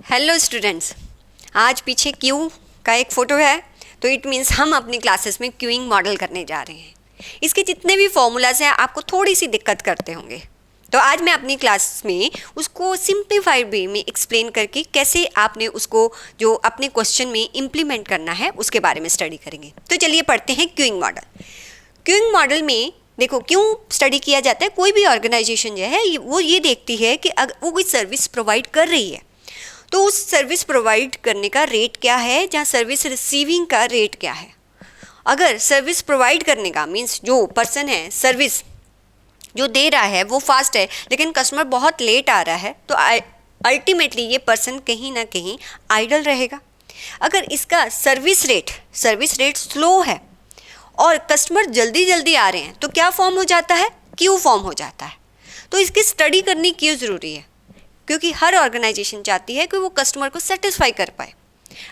Hello students, आज पीछे Q का एक फ़ोटो है तो इट मीन्स हम अपनी क्लासेस में क्यूइंग मॉडल करने जा रहे हैं। इसके जितने भी फॉर्मूलाज हैं आपको थोड़ी सी दिक्कत करते होंगे, तो आज मैं अपनी क्लास में उसको सिंप्लीफाइड वे में एक्सप्लेन करके कैसे आपने उसको जो अपने क्वेश्चन में इम्प्लीमेंट करना है उसके बारे में स्टडी करेंगे। तो चलिए पढ़ते हैं क्यूइंग मॉडल। क्यूइंग मॉडल में देखो क्यों स्टडी किया जाता है। कोई भी ऑर्गेनाइजेशन जो है वो ये देखती है कि अगर वो कोई सर्विस प्रोवाइड कर रही है तो उस सर्विस प्रोवाइड करने का रेट क्या है, जहाँ सर्विस रिसीविंग का रेट क्या है। अगर सर्विस प्रोवाइड करने का मीन्स जो पर्सन है सर्विस जो दे रहा है वो फास्ट है लेकिन कस्टमर बहुत लेट आ रहा है तो अल्टीमेटली ये पर्सन कहीं ना कहीं आइडल रहेगा। अगर इसका सर्विस रेट स्लो है और कस्टमर जल्दी जल्दी आ रहे हैं तो क्या फॉर्म हो जाता है, क्यू फॉर्म हो जाता है। तो इसकी स्टडी करनी क्यों ज़रूरी है, क्योंकि हर ऑर्गेनाइजेशन चाहती है कि वो कस्टमर को सेटिस्फाई कर पाए।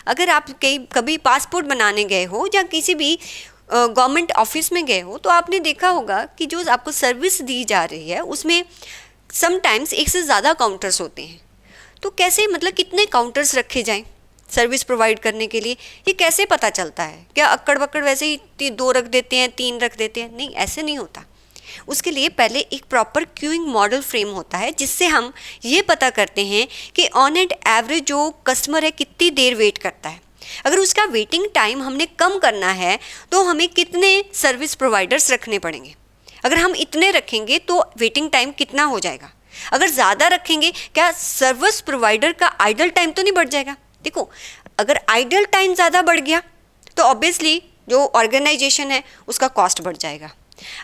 अगर आप कभी पासपोर्ट बनाने गए हो या किसी भी गवर्नमेंट ऑफिस में गए हो तो आपने देखा होगा कि जो आपको सर्विस दी जा रही है उसमें समटाइम्स एक से ज़्यादा काउंटर्स होते हैं। तो कैसे मतलब कितने काउंटर्स रखे जाएं सर्विस प्रोवाइड करने के लिए, ये कैसे पता चलता है? क्या अक्कड़ बक्कड़ वैसे ही 2 रख देते हैं, 3 रख देते हैं? नहीं, ऐसे नहीं होता। उसके लिए पहले एक प्रॉपर क्यूइंग मॉडल फ्रेम होता है जिससे हम ये पता करते हैं कि ऑन एंड एवरेज जो कस्टमर है कितनी देर वेट करता है। अगर उसका वेटिंग टाइम हमने कम करना है तो हमें कितने सर्विस प्रोवाइडर्स रखने पड़ेंगे। अगर हम इतने रखेंगे तो वेटिंग टाइम कितना हो जाएगा। अगर ज़्यादा रखेंगे क्या सर्विस प्रोवाइडर का आइडल टाइम तो नहीं बढ़ जाएगा? देखो, अगर आइडल टाइम ज़्यादा बढ़ गया तो ऑब्वियसली जो ऑर्गेनाइजेशन है उसका कॉस्ट बढ़ जाएगा।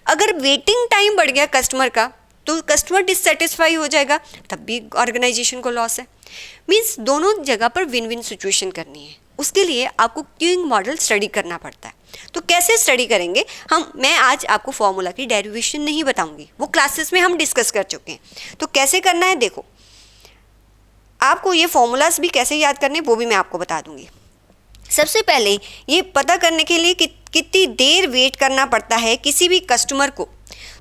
अगर वेटिंग टाइम बढ़ गया कस्टमर का तो कस्टमर डिससेटिस्फाई हो जाएगा, तब भी ऑर्गेनाइजेशन को लॉस है। मीन्स दोनों जगह पर विन विन सिचुएशन करनी है। उसके लिए आपको क्यूइंग मॉडल स्टडी करना पड़ता है। तो कैसे स्टडी करेंगे मैं आज आपको फॉर्मूला की डेरिवेशन नहीं बताऊंगी, वो क्लासेस में हम डिस्कस कर चुके हैं। तो कैसे करना है देखो, आपको ये फॉर्मूलाज भी कैसे याद करने वो भी मैं आपको बता दूंगी। सबसे पहले ये पता करने के लिए कि कितनी देर वेट करना पड़ता है किसी भी कस्टमर को,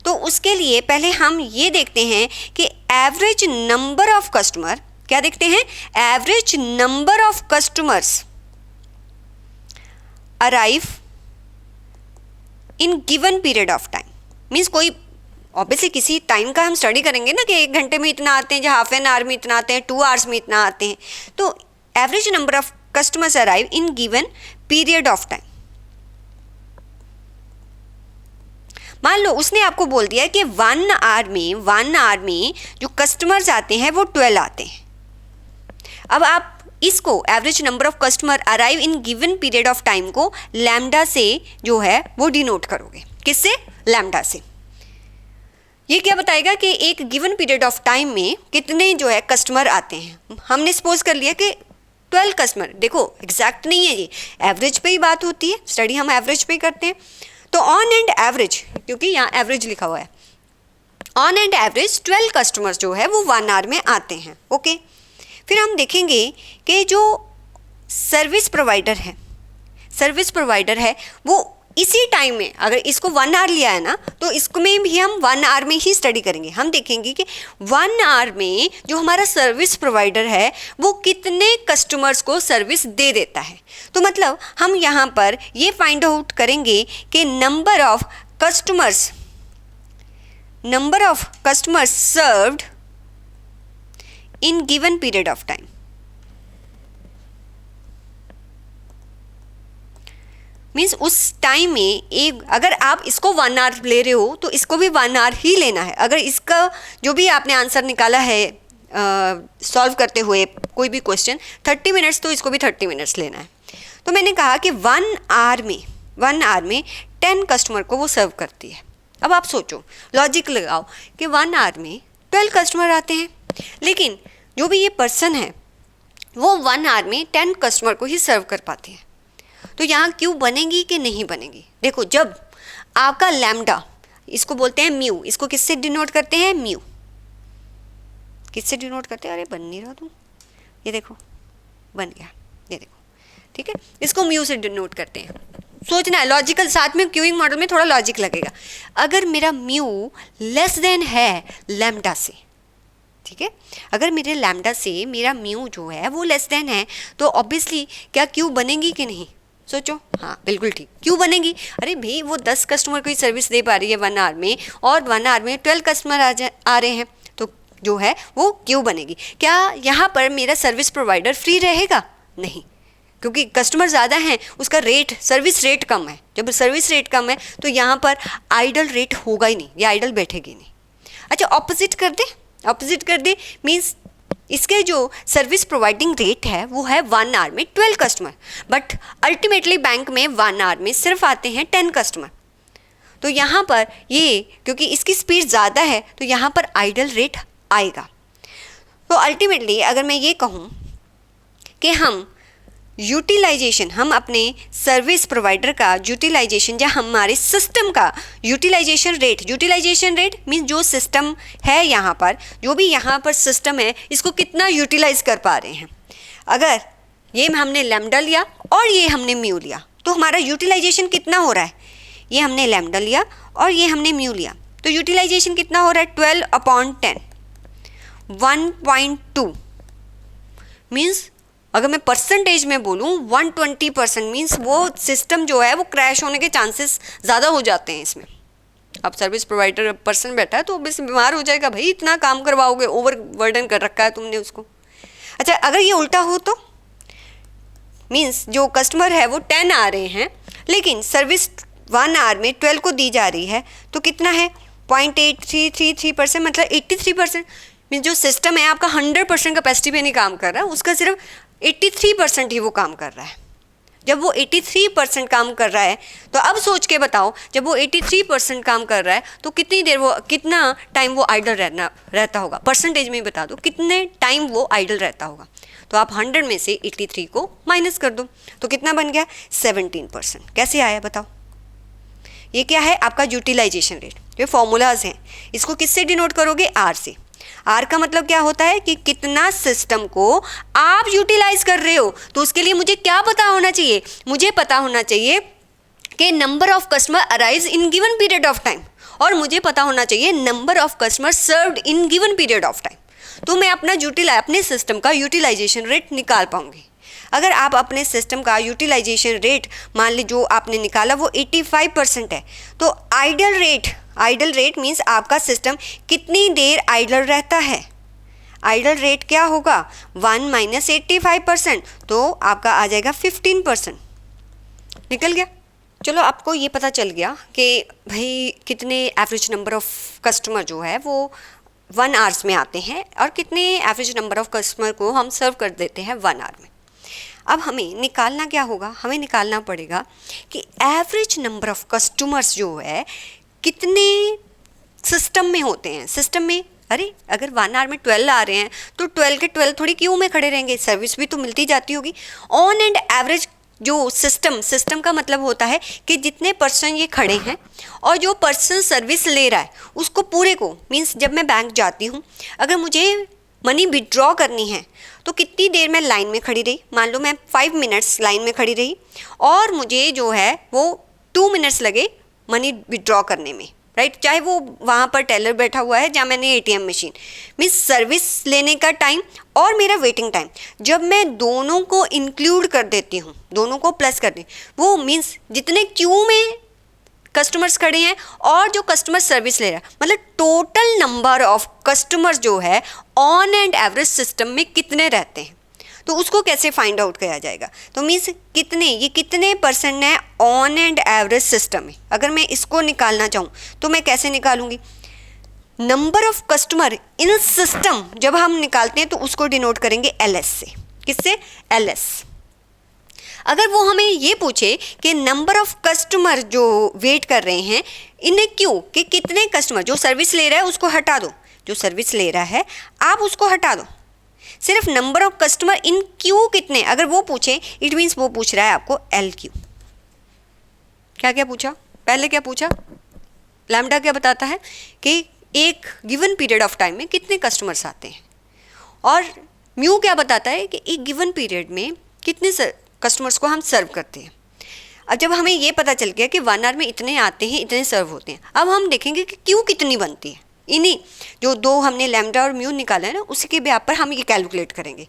तो उसके लिए पहले हम ये देखते हैं कि एवरेज नंबर ऑफ कस्टमर, क्या देखते हैं, average number of customers arrive in given period of time. Means कोई ऑब्वियसली किसी टाइम का हम स्टडी करेंगे ना कि 1 घंटे में इतना आते हैं, जहाँ हाफ एन आवर में इतना आते हैं, 2 आवर्स में इतना आते हैं। तो average number of customers arrive in given period of time. मान लो उसने आपको बोल दिया कि 1 आवर में जो कस्टमर्स आते हैं वो 12 आते हैं। अब आप इसको average number of customer arrive in given period of time को लैम्डा से जो है वो डिनोट करोगे। किससे? लैम्डा से। ये क्या बताएगा कि एक गिवन पीरियड ऑफ टाइम में कितने जो है कस्टमर आते हैं। हमने सपोज कर लिया कि 12 कस्टमर। देखो एग्जैक्ट नहीं है, ये एवरेज पे ही बात होती है, स्टडी हम एवरेज पे करते हैं। तो ऑन एंड एवरेज, क्योंकि यहाँ एवरेज लिखा हुआ है, ऑन एंड एवरेज 12 कस्टमर्स जो है वो 1 आवर में आते हैं। ओके, फिर हम देखेंगे कि जो सर्विस प्रोवाइडर है वो इसी टाइम में, अगर इसको 1 आवर लिया है ना तो इसको में भी हम 1 आवर में ही स्टडी करेंगे। हम देखेंगे कि 1 आवर में जो हमारा सर्विस प्रोवाइडर है वो कितने कस्टमर्स को सर्विस दे देता है। तो मतलब हम यहाँ पर ये फाइंड आउट करेंगे कि number of customers served in given period of time. Means उस टाइम में एक, अगर आप इसको 1 आवर ले रहे हो तो इसको भी 1 आवर ही लेना है। अगर इसका जो भी आपने आंसर निकाला है सॉल्व करते हुए कोई भी क्वेश्चन 30 मिनट्स, तो इसको भी 30 मिनट्स लेना है। तो मैंने कहा कि 1 आवर में 10 कस्टमर को वो सर्व करती है। अब आप सोचो, लॉजिक लगाओ कि 1 आवर में 12 कस्टमर आते हैं लेकिन जो भी ये पर्सन है वो 1 आवर में 10 कस्टमर को ही सर्व कर पाते हैं। तो यहाँ क्यू बनेगी कि नहीं बनेगी? देखो, जब आपका लैम्डा, इसको बोलते हैं म्यू, इसको किससे डिनोट करते हैं? म्यू। किससे डिनोट करते हैं? अरे बन नहीं रहा तुम, ये देखो बन गया, ये देखो, ठीक है, इसको म्यू से डिनोट करते हैं। सोचना है लॉजिकल, साथ में क्यूइंग मॉडल में थोड़ा लॉजिक लगेगा। अगर मेरा म्यू लेस देन है लैम्डा से, ठीक है। अगर मेरे लैम्डा से मेरा म्यू जो है वो लेस देन है तो ऑब्वियसली क्या क्यू बनेगी कि नहीं, सोचो। हाँ बिल्कुल ठीक, क्यों बनेगी। अरे भाई वो 10 कस्टमर को ही सर्विस दे पा रही है 1 आवर में और 1 आवर में 12 कस्टमर आ रहे हैं, तो जो है वो क्यों बनेगी। क्या यहाँ पर मेरा सर्विस प्रोवाइडर फ्री रहेगा, नहीं, क्योंकि कस्टमर ज़्यादा हैं, उसका रेट सर्विस रेट कम है। जब सर्विस रेट कम है तो यहाँ पर आइडल रेट होगा ही नहीं, ये आइडल बैठेगी नहीं। अच्छा ऑपोजिट कर दे, ऑपोजिट कर दे मीन्स इसके जो सर्विस प्रोवाइडिंग रेट है वो है 1 आवर में 12 कस्टमर, बट अल्टीमेटली बैंक में 1 आवर में सिर्फ आते हैं 10 कस्टमर। तो यहाँ पर ये क्योंकि इसकी स्पीड ज़्यादा है तो यहाँ पर आइडल रेट आएगा। तो अल्टीमेटली अगर मैं ये कहूँ कि हम यूटिलाइजेशन, हम अपने सर्विस प्रोवाइडर का यूटिलाइजेशन या हमारे सिस्टम का यूटिलाइजेशन रेट मीन्स जो सिस्टम है यहाँ पर, जो भी यहाँ पर सिस्टम है इसको कितना यूटिलाइज कर पा रहे हैं। अगर ये हमने लैम्डा लिया और ये हमने म्यू लिया तो हमारा यूटिलाइजेशन कितना हो रहा है, ये हमने लैम्डा लिया और ये हमने म्यू लिया तो यूटिलाइजेशन कितना हो रहा है 12/10 1.2 मीन्स अगर मैं परसेंटेज में बोलूँ 120% मीन्स वो सिस्टम जो है वो क्रैश होने के चांसेस ज़्यादा हो जाते हैं इसमें। अब सर्विस प्रोवाइडर पर्सन बैठा है तो ऑब्वियसली बीमार हो जाएगा, भाई इतना काम करवाओगे, ओवर बर्डन कर रखा है तुमने उसको। अच्छा अगर ये उल्टा हो तो मीन्स जो कस्टमर है वो 10 आ रहे हैं लेकिन सर्विस 1 आवर में 12 को दी जा रही है तो कितना है 0.8333%, मतलब 83%। मीन्स जो सिस्टम है आपका 100% कैपेसिटी पे नहीं काम कर रहा है, उसका सिर्फ 83% ही वो काम कर रहा है। जब वो 83% काम कर रहा है तो अब सोच के बताओ, जब वो 83% काम कर रहा है तो कितनी देर वो, कितना टाइम वो आइडल रहता होगा, परसेंटेज में बता दो कितने टाइम वो आइडल रहता होगा। तो आप 100 में से 83 को माइनस कर दो तो कितना बन गया 17%। कैसे आया बताओ। ये क्या है आपका यूटिलाइजेशन रेट। ये फॉर्मूलाज हैं, इसको किससे डिनोट करोगे, आर से। आर का मतलब क्या होता है कि कितना सिस्टम को आप यूटिलाइज कर रहे हो। तो उसके लिए मुझे क्या पता होना चाहिए, मुझे पता होना चाहिए कि number of customer arise in given period of time, और मुझे पता होना चाहिए number of customer served in given period of time. तो मैं अपने सिस्टम का यूटिलाइजेशन रेट निकाल पाऊंगी। अगर आप अपने सिस्टम का यूटिलाइजेशन रेट मान ली जो आपने निकाला वो 85% है तो आइडल रेट मीन्स आपका सिस्टम कितनी देर आइडल रहता है। आइडल रेट क्या होगा 1 - 85%, तो आपका आ जाएगा 15%। निकल गया। चलो आपको ये पता चल गया कि भाई कितने एवरेज नंबर ऑफ कस्टमर जो है वो 1 आवर्स में आते हैं और कितने एवरेज नंबर ऑफ कस्टमर को हम सर्व कर देते हैं 1 आवर में। अब हमें निकालना क्या होगा, हमें निकालना पड़ेगा कि एवरेज नंबर ऑफ कस्टमर्स जो है कितने सिस्टम में होते हैं। सिस्टम में अरे अगर 1 आवर में 12 आ रहे हैं तो 12 के 12 थोड़ी क्यू में खड़े रहेंगे, सर्विस भी तो मिलती जाती होगी। ऑन एंड एवरेज जो सिस्टम का मतलब होता है कि जितने पर्सन ये खड़े हैं और जो पर्सन सर्विस ले रहा है उसको पूरे को, मीन्स जब मैं बैंक जाती हूँ अगर मुझे मनी विड्रॉ करनी है तो कितनी देर मैं लाइन में खड़ी रही, मान लो मैं 5 मिनट्स लाइन में खड़ी रही और मुझे जो है वो 2 मिनट्स लगे मनी विड्रॉ करने में, राइट। चाहे वो वहाँ पर टेलर बैठा हुआ है या मैंने एटीएम मशीन, मीन्स सर्विस लेने का टाइम और मेरा वेटिंग टाइम, जब मैं दोनों को इंक्लूड कर देती हूँ, दोनों को प्लस कर दी, वो मीन्स जितने क्यू में कस्टमर्स खड़े हैं और जो कस्टमर सर्विस ले रहा है, मतलब टोटल नंबर ऑफ कस्टमर्स जो है ऑन एंड एवरेज सिस्टम में कितने रहते हैं, तो उसको कैसे फाइंड आउट किया जाएगा। तो मीन्स कितने परसेंट है ऑन एंड एवरेज सिस्टम में। अगर मैं इसको निकालना चाहूँ तो मैं कैसे निकालूंगी, number of customer in system जब हम निकालते हैं तो उसको डिनोट करेंगे LS से। किससे, LS। अगर वो हमें ये पूछे कि नंबर ऑफ कस्टमर जो वेट कर रहे हैं इन्हें क्यों, कि कितने कस्टमर, जो सर्विस ले रहा है उसको हटा दो, जो सर्विस ले रहा है आप उसको हटा दो, सिर्फ number of customer in Q कितने, अगर वो पूछे इट मीन्स वो पूछ रहा है आपको LQ। क्या क्या पूछा, पहले क्या पूछा, लैम्डा क्या बताता है कि एक गिवन पीरियड ऑफ टाइम में कितने कस्टमर्स आते हैं, और म्यू क्या बताता है कि एक गिवन पीरियड में कितने कस्टमर्स को हम सर्व करते हैं। अब जब हमें ये पता चल गया कि 1 आवर में इतने आते हैं, इतने सर्व होते हैं, अब हम देखेंगे कि क्यू कितनी बनती है। इन्हीं जो दो हमने लैम्डा और म्यू निकाला है ना, उसी के बेस पर हम ये कैलकुलेट करेंगे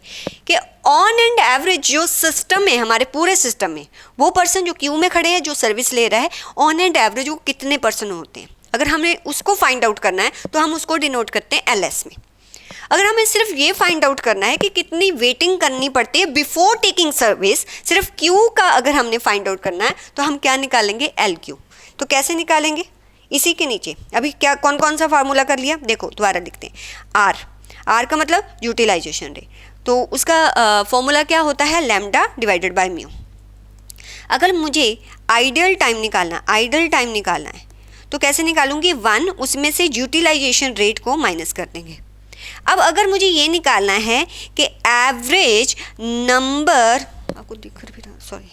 कि ऑन एंड एवरेज जो सिस्टम है, हमारे पूरे सिस्टम में वो पर्सन जो क्यू में खड़े हैं, जो सर्विस ले रहा है, ऑन एंड एवरेज वो कितने पर्सन होते हैं। अगर हमें उसको फाइंड आउट करना है तो हम उसको डिनोट करते हैं LS में। अगर हमें सिर्फ ये फाइंड आउट करना है कि कितनी वेटिंग करनी पड़ती है बिफोर टेकिंग सर्विस, सिर्फ क्यू का अगर हमने फाइंड आउट करना है तो हम क्या निकालेंगे, LQ। तो कैसे निकालेंगे, इसी के नीचे अभी क्या कौन कौन सा फार्मूला कर लिया, देखो दोबारा लिखते हैं। R का मतलब यूटिलाइजेशन रेट, तो उसका फॉर्मूला क्या होता है, लैम्डा डिवाइडेड बाय म्यू। अगर मुझे आइडियल टाइम निकालना है तो कैसे निकालूंगी, 1 उसमें से यूटिलाइजेशन रेट को माइनस कर देंगे। अब अगर मुझे ये निकालना है कि एवरेज नंबर, आपको दिख भी रहा, सॉरी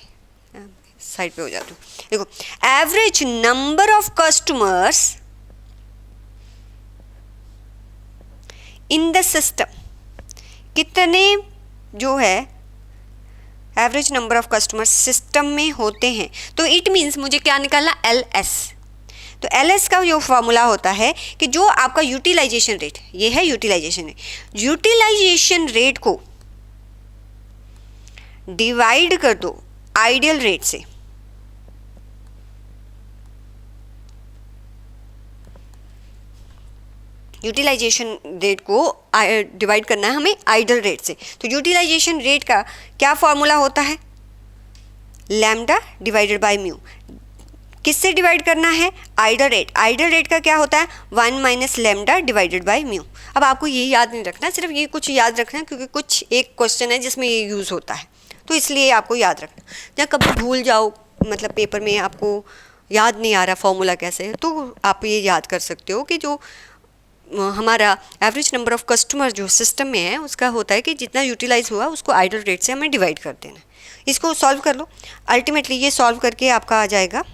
साइड पे हो जाता हूँ, देखो average number of customers in the system, कितने जो है average number of customers system में होते हैं, तो इट मीन्स मुझे क्या निकालना, LS। तो LS का जो फॉर्मूला होता है कि जो आपका यूटिलाइजेशन रेट, ये है यूटिलाइजेशन रेट, यूटिलाइजेशन रेट को डिवाइड कर दो आइडियल रेट से। यूटिलाइजेशन रेट को डिवाइड करना है हमें आइडियल रेट से। तो यूटिलाइजेशन रेट का क्या फॉर्मूला होता है, लैम्डा डिवाइडेड बाय म्यू। किससे डिवाइड करना है, आइडियल रेट। आइडियल रेट का क्या होता है, 1 minus lambda divided by mu. अब आपको ये याद नहीं रखना, सिर्फ ये कुछ याद रखना क्योंकि कुछ एक क्वेश्चन है जिसमें ये यूज़ होता है, तो इसलिए आपको याद रखना। या कभी भूल जाओ, मतलब पेपर में आपको याद नहीं आ रहा फॉर्मूला कैसे है, तो आप ये याद कर सकते हो कि जो हमारा एवरेज नंबर ऑफ कस्टमर जो सिस्टम में है उसका होता है कि जितना यूटिलाइज हुआ उसको आइडियल रेट से हमें डिवाइड कर देना। इसको सॉल्व कर लो, अल्टीमेटली ये सॉल्व करके आपका आ जाएगा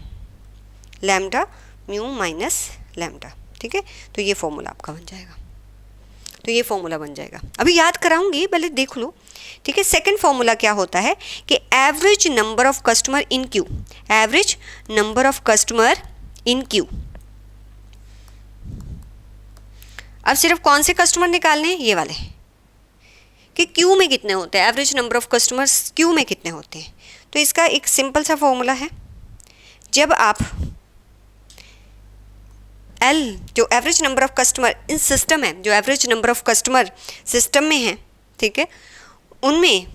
लैम्डा म्यू माइनस लैम्डा, ठीक है। तो ये फॉर्मूला आपका बन जाएगा, तो ये फॉर्मूला बन जाएगा। अभी याद कराऊंगी, पहले देख लो, ठीक है। सेकंड फॉर्मूला क्या होता है कि average number of customer in Q, average number of customer in Q. अब सिर्फ कौन से कस्टमर निकालने हैं, ये वाले, कि क्यू में कितने होते हैं, average number of customers Q में कितने होते हैं। तो इसका एक सिंपल सा फॉर्मूला है, जब आप L जो average number of customer in system है, जो average number of customer system में है, ठीक है, उनमें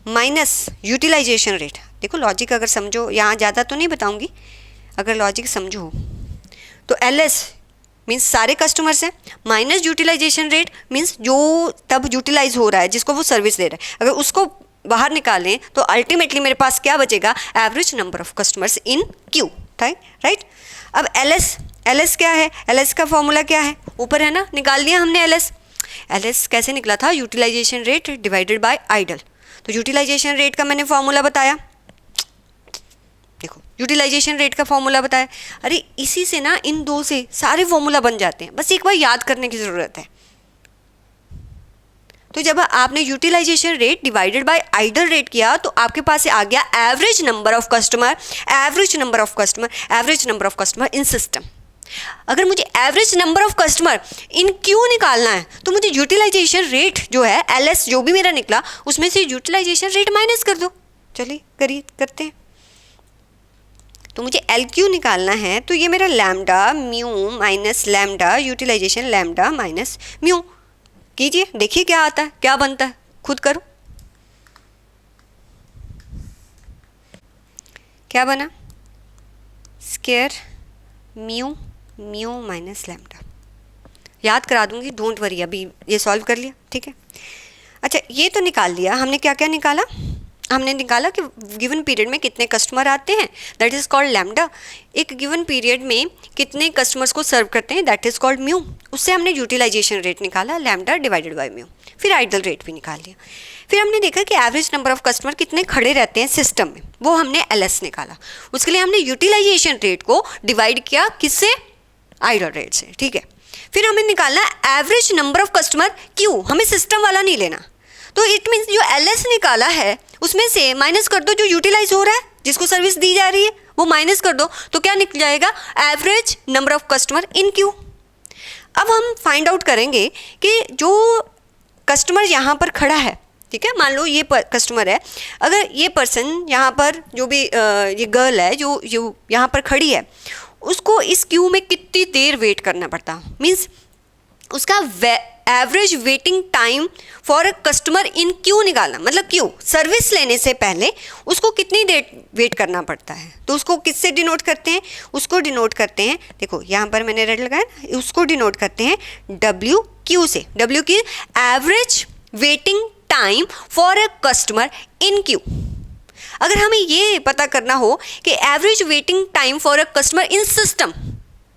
माइनस यूटिलाइजेशन रेट। देखो लॉजिक अगर समझो, यहाँ ज़्यादा तो नहीं बताऊंगी, अगर लॉजिक समझो तो LS मीन्स सारे कस्टमर्स हैं, माइनस यूटिलाइजेशन रेट मीन्स जो तब यूटिलाइज हो रहा है जिसको वो सर्विस दे रहा है, अगर उसको बाहर निकालें तो अल्टीमेटली मेरे पास क्या बचेगा, average number of customers in Q, right. अब LS क्या है, LS का फॉर्मूला क्या है, ऊपर है ना, निकाल लिया हमने LS कैसे निकला था, utilization rate divided by idle. तो यूटिलाइजेशन रेट का मैंने फॉर्मूला बताया, देखो यूटिलाइजेशन रेट का फॉर्मूला बताया। अरे इसी से ना, इन दो से सारे फॉर्मूला बन जाते हैं, बस एक बार याद करने की ज़रूरत है। तो जब आपने utilization rate divided by idle rate किया तो आपके पास से आ गया average number of customer, average number of customer, average number of customer in system. अगर मुझे average number of customer in queue निकालना है तो मुझे यूटिलाइजेशन रेट जो है, LS जो भी मेरा निकला, उसमें से यूटिलाइजेशन रेट माइनस कर दो। चलिए करते हैं। तो मुझे LQ निकालना है, तो ये मेरा lambda mu minus lambda utilization lambda minus mu कीजिए, देखिए क्या आता है, क्या बनता है, खुद करो। क्या बना, स्क्वायर म्यू माइनस लैम्डा। याद करा दूंगी, डोंट वरी, अभी ये सॉल्व कर लिया, ठीक है। अच्छा ये तो निकाल लिया हमने, क्या क्या निकाला, हमने निकाला कि गिवन पीरियड में कितने कस्टमर आते हैं, दैट इज़ कॉल्ड लैम्डा। एक गिवन पीरियड में कितने कस्टमर्स को सर्व करते हैं, दैट इज़ कॉल्ड म्यू। उससे हमने यूटिलाइजेशन रेट निकाला, लैम्डा डिवाइडेड बाय म्यू। फिर आइडल रेट भी निकाल लिया। फिर हमने देखा कि एवरेज नंबर ऑफ कस्टमर कितने खड़े रहते हैं सिस्टम में, वो हमने LS निकाला। उसके लिए हमने यूटिलाइजेशन रेट को डिवाइड किया किससे, आइडल रेट से, ठीक है। फिर हमें निकालना average number of customer Q, हमें सिस्टम वाला नहीं लेना। तो इट मीन्स जो LS निकाला है उसमें से माइनस कर दो जो यूटिलाइज हो रहा है, जिसको सर्विस दी जा रही है, वो माइनस कर दो, तो क्या निकल जाएगा, average number of customer in Q. अब हम फाइंड आउट करेंगे कि जो कस्टमर यहाँ पर खड़ा है, ठीक है, मान लो ये कस्टमर है, अगर ये पर्सन यहाँ पर जो भी ये गर्ल है जो यहाँ पर खड़ी है, उसको इस क्यू में कितनी देर वेट करना पड़ता, मीन्स उसका average waiting time for a customer in queue निकालना, मतलब क्यू सर्विस लेने से पहले उसको कितनी देर वेट करना पड़ता है। तो उसको किससे डिनोट करते हैं, उसको डिनोट करते हैं, देखो यहाँ पर मैंने रेड लगाया, उसको डिनोट करते हैं डब्ल्यू क्यू से। डब्ल्यू की average waiting time for a customer in Q. अगर हमें ये पता करना हो कि average waiting time for a customer in system,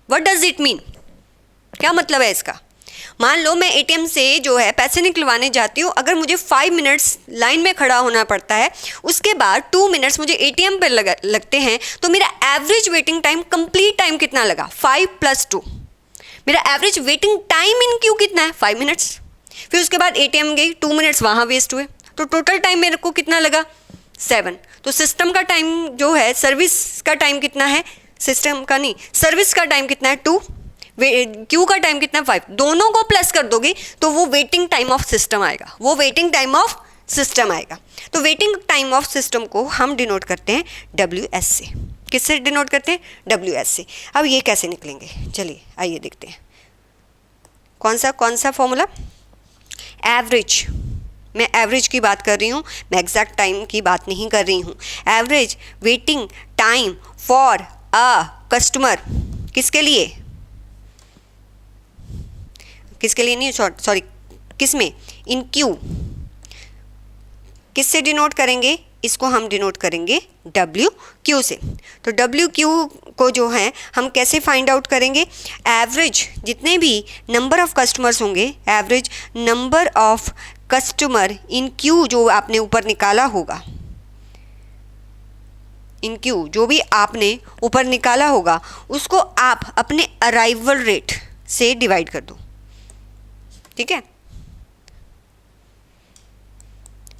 what does it mean, क्या मतलब है इसका। मान लो मैं एटीएम से जो है पैसे निकलवाने जाती हूँ, अगर मुझे 5 मिनट्स लाइन में खड़ा होना पड़ता है, उसके बाद 2 मिनट्स मुझे एटीएम पर लगते हैं, तो मेरा average waiting time, complete time कितना लगा, 5 + 2। मेरा average waiting time in Q कितना है, 5 मिनट्स। फिर उसके बाद एटीएम गई, 2 मिनट्स वहाँ वेस्ट हुए, तो टोटल टाइम मेरे को कितना लगा, 7। तो सिस्टम का टाइम जो है, सर्विस का टाइम कितना है, सिस्टम का नहीं, सर्विस का टाइम कितना है 2, क्यू का टाइम कितना 5, दोनों को प्लस कर दोगे तो वो वेटिंग टाइम ऑफ सिस्टम आएगा, वो वेटिंग टाइम ऑफ सिस्टम आएगा। तो वेटिंग टाइम ऑफ सिस्टम को हम डिनोट करते हैं WS से। किससे डिनोट करते हैं, WS से। अब ये कैसे निकलेंगे, चलिए आइए देखते हैं। कौन सा फॉर्मूला, एवरेज, मैं एवरेज की बात कर रही हूँ, मैं एग्जैक्ट टाइम की बात नहीं कर रही हूँ। Average waiting time for a customer, किसके लिए, किसके लिए नहीं, सॉरी किस में, इन क्यू। किससे डिनोट करेंगे, इसको हम डिनोट करेंगे WQ से। तो WQ को जो है हम कैसे फाइंड आउट करेंगे, एवरेज जितने भी नंबर ऑफ कस्टमर्स होंगे, average number of customer in Q जो आपने ऊपर निकाला होगा, इन क्यू जो भी आपने ऊपर निकाला होगा, उसको आप अपने अराइवल रेट से डिवाइड कर दो, ठीक है।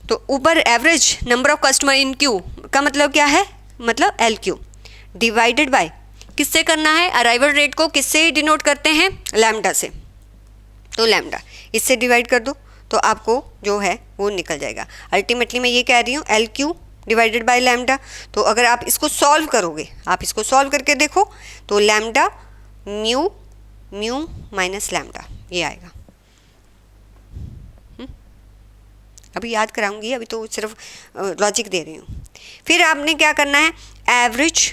तो ऊपर average number of customer in Q का मतलब क्या है, मतलब LQ डिवाइडेड बाय, किससे करना है, अराइवल रेट को किससे डिनोट करते हैं, लैम्डा से। तो लैम्डा इससे डिवाइड कर दो तो आपको जो है वो निकल जाएगा। अल्टीमेटली मैं ये कह रही हूँ LQ डिवाइडेड बाय लैम्डा। तो अगर आप इसको सॉल्व करोगे, आप इसको सॉल्व करके देखो, तो लैम्डा म्यू माइनस लैम्डा ये आएगा। अभी याद कराऊंगी, अभी तो सिर्फ लॉजिक दे रही हूँ। फिर आपने क्या करना है, average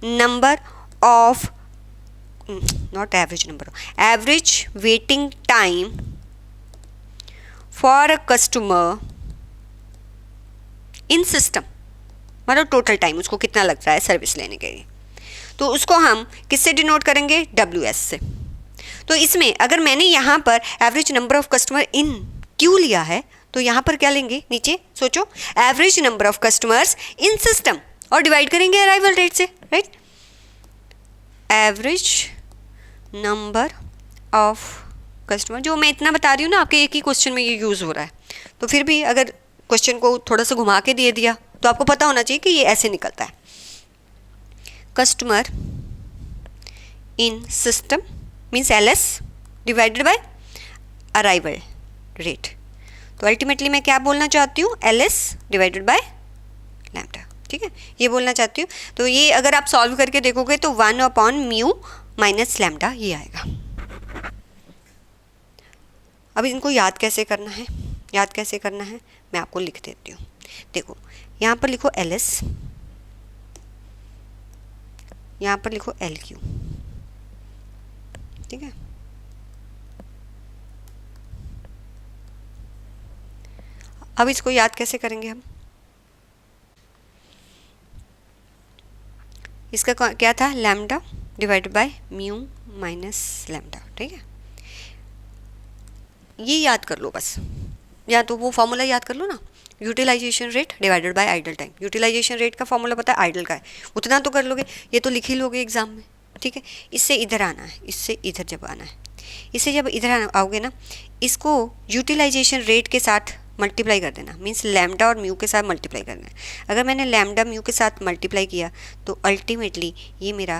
number of, not average number, average waiting time for a customer in system, मतलब टोटल टाइम उसको कितना लगता है सर्विस लेने के लिए, तो उसको हम किससे डिनोट करेंगे, WS से। तो इसमें अगर मैंने यहाँ पर average number of customer in Q लिया है, तो यहाँ पर क्या लेंगे, नीचे सोचो, average number of customers in system और डिवाइड करेंगे अराइवल रेट से, right. Average number of customer, जो मैं इतना बता रही हूँ ना, आपके एक ही क्वेश्चन में ये यूज़ हो रहा है, तो फिर भी अगर क्वेश्चन को थोड़ा सा घुमा के दे दिया तो आपको पता होना चाहिए कि ये ऐसे निकलता है। Customer in system means LS divided by arrival rate. तो अल्टीमेटली मैं क्या बोलना चाहती हूँ, LS डिवाइडेड बाय लैम्डा, ठीक है, ये बोलना चाहती हूँ। तो ये अगर आप सॉल्व करके देखोगे तो 1/μ माइनस लैम्डा ये आएगा। अब इनको याद कैसे करना है, याद कैसे करना है मैं आपको लिख देती हूँ। देखो यहाँ पर लिखो LS, यहाँ पर लिखो LQ, ठीक है। अब इसको याद कैसे करेंगे हम, इसका क्या था, lambda divided by mu minus lambda, ठीक है। ये याद कर लो बस, या तो वो फॉर्मूला याद कर लो ना, utilization rate divided by idle time. Utilization rate का फॉर्मूला पता है, आइडल का है, उतना तो कर लोगे, ये तो लिख ही लोगे एग्जाम में, ठीक है। इससे इधर आना है, इससे इधर जब आना है, इससे जब इधर आओगे ना, इसको यूटिलाइजेशन रेट के साथ मल्टीप्लाई कर देना, मीन्स लैम्डा और म्यू के साथ मल्टीप्लाई करना है। अगर मैंने लैम्डा म्यू के साथ मल्टीप्लाई किया तो अल्टीमेटली ये मेरा,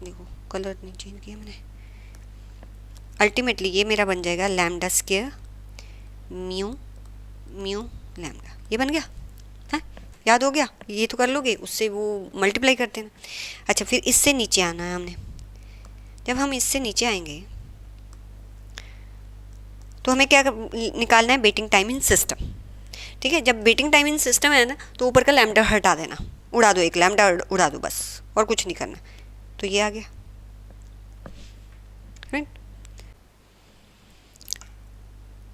देखो कलर नहीं चेंज किया मैंने, अल्टीमेटली ये मेरा बन जाएगा lambda square mu mu lambda, ये बन गया है, याद हो गया, ये तो कर लोगे, उससे वो मल्टीप्लाई करते हैं। अच्छा फिर इससे नीचे आना है हमने, जब हम इससे नीचे आएंगे तो हमें क्या निकालना है, वेटिंग टाइम इन सिस्टम। ठीक है, जब वेटिंग टाइम इन सिस्टम है ना तो ऊपर का लैम्डा हटा देना, उड़ा दो, एक लैम्डा उड़ा दो बस, और कुछ नहीं करना। तो ये आ गया राइट।